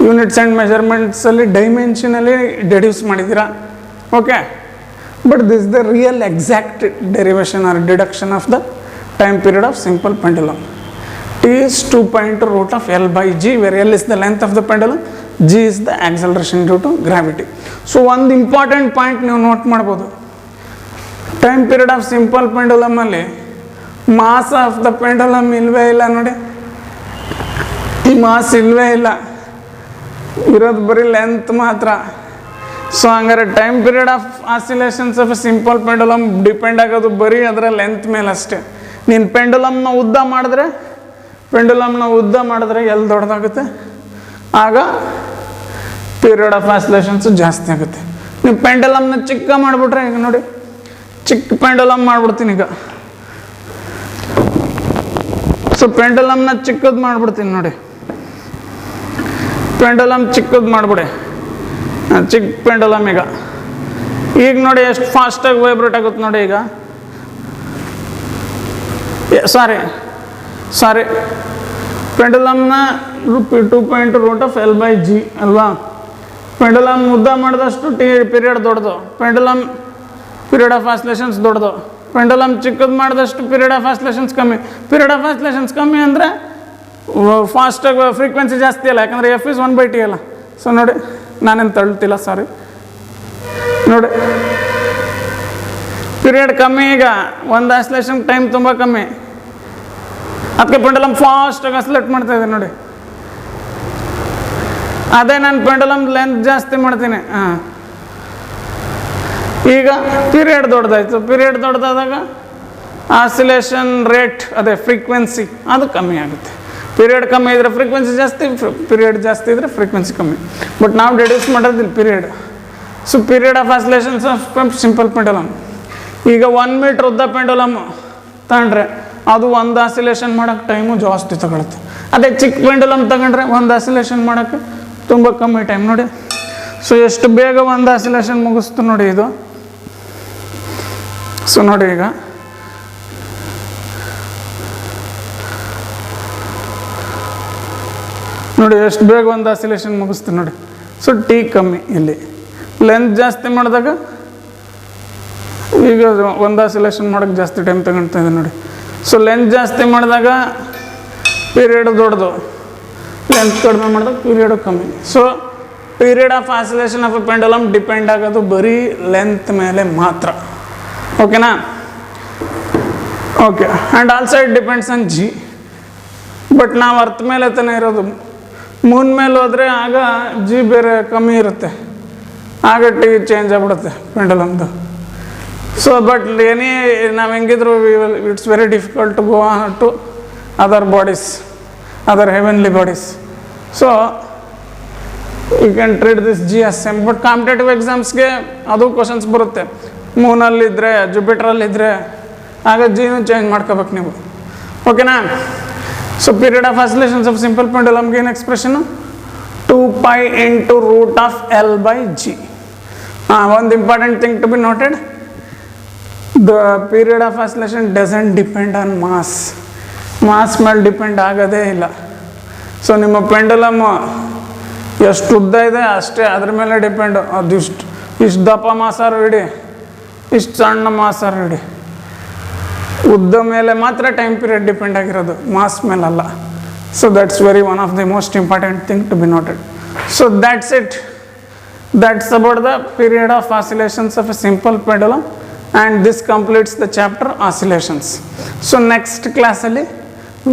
ಯೂನಿಟ್ಸ್ ಆ್ಯಂಡ್ ಮೆಜರ್ಮೆಂಟ್ಸಲ್ಲಿ ಡೈಮೆನ್ಷನಲ್ಲಿ ಡೆಡ್ಯೂಸ್ ಮಾಡಿದ್ದೀರಾ. Okay, but this the real exact derivation or deduction of the time period of simple pendulum. T is 2π × √L/G, where L is the length of the pendulum, G is the acceleration due to gravity. So ಒಂದು ಇಂಪಾರ್ಟೆಂಟ್ ಪಾಯಿಂಟ್ ನೀವು ನೋಟ್ ಮಾಡ್ಬೋದು, ಟೈಮ್ ಪೀರಿಯಡ್ ಆಫ್ ಸಿಂಪಲ್ ಪೆಂಡುಲಮಲ್ಲಿ ಮಾಸ್ ಆಫ್ ದ ಪೆಂಡುಲಮ್ ಇಲ್ವೇ ಇಲ್ಲ ನೋಡಿ. ಈ ಮಾಸ್ ಇಲ್ವೇ ಇಲ್ಲ, ಇರೋದು ಬರೀ ಲೆಂತ್ ಮಾತ್ರ. ಸೊ ಹಂಗಾರೆ time period of oscillations of a simple pendulum depend ಆಗೋದು ಬರೀ ಅದರ ಲೆಂತ್ ಮೇಲೆ ಅಷ್ಟೇ. ನೀನು ಪೆಂಡುಲಮ್ನ ಉದ್ದ ಮಾಡಿದ್ರೆ ಎಲ್ಲಿ ದೊಡ್ಡದಾಗುತ್ತೆ, ಆಗ ಪೀರಿಯಡ್ ಆಫ್ ಆಸಿಲೇಷನ್ಸು ಜಾಸ್ತಿ ಆಗುತ್ತೆ. ನೀವು ಪೆಂಡುಲಮ್ನ ಚಿಕ್ಕ ಮಾಡಿಬಿಟ್ರೆ, ಈಗ ನೋಡಿ ಚಿಕ್ಕ ಪೆಂಡುಲಮ್ ಮಾಡಿಬಿಡ್ತೀನಿ ಈಗ. ಸೊ ಪೆಂಡುಲಮ್ನ ಚಿಕ್ಕದು ಮಾಡಿಬಿಡ್ತೀನಿ ನೋಡಿ, ಪೆಂಡುಲಮ್ ಚಿಕ್ಕದು ಮಾಡಿಬಿಡಿ, ಚಿಕ್ಕ ಪೆಂಡುಲಮ್. ಈಗ ನೋಡಿ ಎಷ್ಟು ಫಾಸ್ಟಾಗಿ ವೈಬ್ರೇಟ್ ಆಗುತ್ತೆ ನೋಡಿ. ಈಗ ಸಾರಿ ಪೆಂಡುಲಮ್ನ 2π × √L/G ಅಲ್ವಾ. ಪೆಂಡುಲಮ್ ಉದ್ದ ಮಾಡಿದಷ್ಟು ಪೀರಿಯಡ್ ದೊಡ್ಡದು, ಪೆಂಡುಲಮ್ ಪೀರಿಯಡ್ ಆಫ್ ಆಸಿಲೇಷನ್ಸ್ ದೊಡ್ಡದು. ಪೆಂಡುಲಮ್ ಚಿಕ್ಕದು ಮಾಡಿದಷ್ಟು ಪೀರಿಯಡ್ ಆಫ್ ಆಸಿಲೇಷನ್ಸ್ ಕಮ್ಮಿ. ಪೀರಿಯಡ್ ಆಫ್ ಆಸಿಲೇಷನ್ಸ್ ಕಮ್ಮಿ ಅಂದರೆ ಫಾಸ್ಟಾಗಿ ಫ್ರೀಕ್ವೆನ್ಸಿ ಜಾಸ್ತಿ ಅಲ್ಲ, ಯಾಕಂದರೆ F is 1/T ಅಲ್ಲ. ಸೊ ನೋಡಿ, ನಾನೇನು ತಳ್ತಿಲ್ಲ, ಸಾರಿ. ನೋಡಿ ಪೀರಿಯಡ್ ಕಮ್ಮಿ, ಈಗ ಒಂದು ಆಸಿಲೇಷನ್ ಟೈಮ್ ತುಂಬ ಕಮ್ಮಿ, ಅದಕ್ಕೆ ಪೆಂಡುಲಮ್ ಫಾಸ್ಟಾಗಿ ಆಸಿಲೇಟ್ ಮಾಡ್ತಾ ಇದೆ ನೋಡಿ. ಅದೇ ನಾನು ಪೆಂಡುಲಮ್ ಲೆಂತ್ ಜಾಸ್ತಿ ಮಾಡ್ತೀನಿ. ಈಗ ಪೀರಿಯಡ್ ದೊಡ್ಡದಾಯ್ತು, ಪೀರಿಯಡ್ ದೊಡ್ಡದಾದಾಗ ಆಸಿಲೇಷನ್ ರೇಟ್, ಅದೇ ಫ್ರೀಕ್ವೆನ್ಸಿ ಅದು ಕಮ್ಮಿ ಆಗುತ್ತೆ. ಪೀರಿಯಡ್ ಕಮ್ಮಿ ಇದ್ದರೆ ಫ್ರೀಕ್ವೆನ್ಸಿ ಜಾಸ್ತಿ, ಪೀರಿಯಡ್ ಜಾಸ್ತಿ ಇದ್ದರೆ ಫ್ರೀಕ್ವೆನ್ಸಿ ಕಮ್ಮಿ. ಬಟ್ ನಾವು ಡೆಡ್ಯೂಸ್ ಮಾಡೋದಿಲ್ಲ period. So period of oscillations of simple pendulum. ಈಗ 1 ಮೀಟ್ರ್ ಉದ್ದ ಪೆಂಡುಲಮ್ ತಗೊಂಡ್ರೆ ಅದು ಒಂದು ಆಸಿಲೇಷನ್ ಮಾಡೋಕ್ಕೆ ಟೈಮು ಜಾಸ್ತಿ ತಗೊಳುತ್ತೆ. ಅದೇ ಚಿಕ್ಕ ಪೆಂಡುಲಮ್ ತಗೊಂಡ್ರೆ ಒಂದು ಆಸಿಲೇಷನ್ ಮಾಡೋಕ್ಕೆ ತುಂಬ ಕಮ್ಮಿ ಟೈಮ್ ನೋಡಿ. ಸೊ ಎಷ್ಟು ಬೇಗ ಒಂದು ಆಸಿಲೇಷನ್ ಮುಗಿಸ್ತು ನೋಡಿ ಇದು. ಸೊ ನೋಡಿ, ಈಗ ನೋಡಿ ಎಷ್ಟು ಬೇಗ ಒಂದು ಆಸಿಲೇಷನ್ ಮುಗಿಸ್ತು ನೋಡಿ. ಸೊ ಟಿ ಕಮ್ಮಿ, ಇಲ್ಲಿ ಲೆಂತ್ ಜಾಸ್ತಿ ಮಾಡಿದಾಗ ಈಗ ಒಂದು ಆಸಿಲೇಷನ್ ಮಾಡೋಕ್ಕೆ ಜಾಸ್ತಿ ಟೈಮ್ ತಗೊಳ್ತಾ ಇದೆ ನೋಡಿ. ಸೊ ಲೆಂತ್ ಜಾಸ್ತಿ ಮಾಡಿದಾಗ ಪೀರಿಯಡ್ ದೊಡ್ಡದು, ಲೆಂತ್ ಕಡಿಮೆ ಮಾಡಿದಾಗ ಪೀರಿಯಡು ಕಮ್ಮಿ. So period of oscillation of A pendulum depend ಆಗೋದು ಬರೀ ಲೆಂತ್ ಮೇಲೆ ಮಾತ್ರ. ಓಕೆನಾ? Okay. And also it depends on G. But ನಾವು ಅರ್ಥ ಮೇಲೆ ತಾನೇ ಇರೋದು. ಮೂನ್ ಮೇಲೆ ಹೋದರೆ ಆಗ G ಬೇರೆ ಕಮ್ಮಿ ಇರುತ್ತೆ, ಆಗ ಟಿ ಚೇಂಜ್ ಆಗಿಬಿಡುತ್ತೆ ಪೆಂಡುಲಮ್ದು. ಸೊ ಬಟ್ ನಾವು ಹೆಂಗಿದ್ರು it's very difficult to go to other bodies, other heavenly bodies. So you can treat this G as same. But competitive ಎಕ್ಸಾಮ್ಸ್ಗೆ ಅದು ಕ್ವಶನ್ಸ್ ಬರುತ್ತೆ. ಮೂನಲ್ಲಿದ್ದರೆ, ಜುಪಿಟ್ರಲ್ಲಿದ್ದರೆ ಆಗ Gನೂ ಚೇಂಜ್ ಮಾಡ್ಕೋಬೇಕು ನೀವು. ಓಕೆನಾ? So period of oscillations of simple ಪೆಂಡುಲಮ್ಗೆ ಏನು ಎಕ್ಸ್ಪ್ರೆಷನು? 2π × √L/G. ಒಂದು important thing to be noted, the period of oscillation doesn't depend on mass ಮೇಲೆ ಡಿಪೆಂಡ್ ಆಗೋದೇ ಇಲ್ಲ. ಸೊ ನಿಮ್ಮ ಪೆಂಡುಲಮ್ ಎಷ್ಟು ಉದ್ದ ಇದೆ ಅಷ್ಟೇ, ಅದ್ರ ಮೇಲೆ ಡಿಪೆಂಡು. ಇಷ್ಟು ದಪ್ಪ ಮಾಸಾರು ಇಡಿ, ಇಷ್ಟು ಸಣ್ಣ ಮಾಸಾರು ಇಡಿ, ಉದ್ದ ಮೇಲೆ ಮಾತ್ರ ಟೈಮ್ ಪೀರಿಯಡ್ ಡಿಪೆಂಡ್ ಆಗಿರೋದು, ಮಾಸ್ ಮೇಲಲ್ಲ. So that's very one of the most important thing to be noted. So that's it. That's about the period of oscillations of a simple pendulum, and this completes the chapter oscillations. So next class ಅಲ್ಲಿ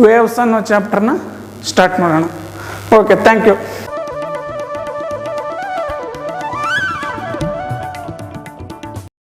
waves ಅನ್ನೋ ಚಾಪ್ಟರ್ನ ಸ್ಟಾರ್ಟ್ ಮಾಡೋಣ. Okay, thank you.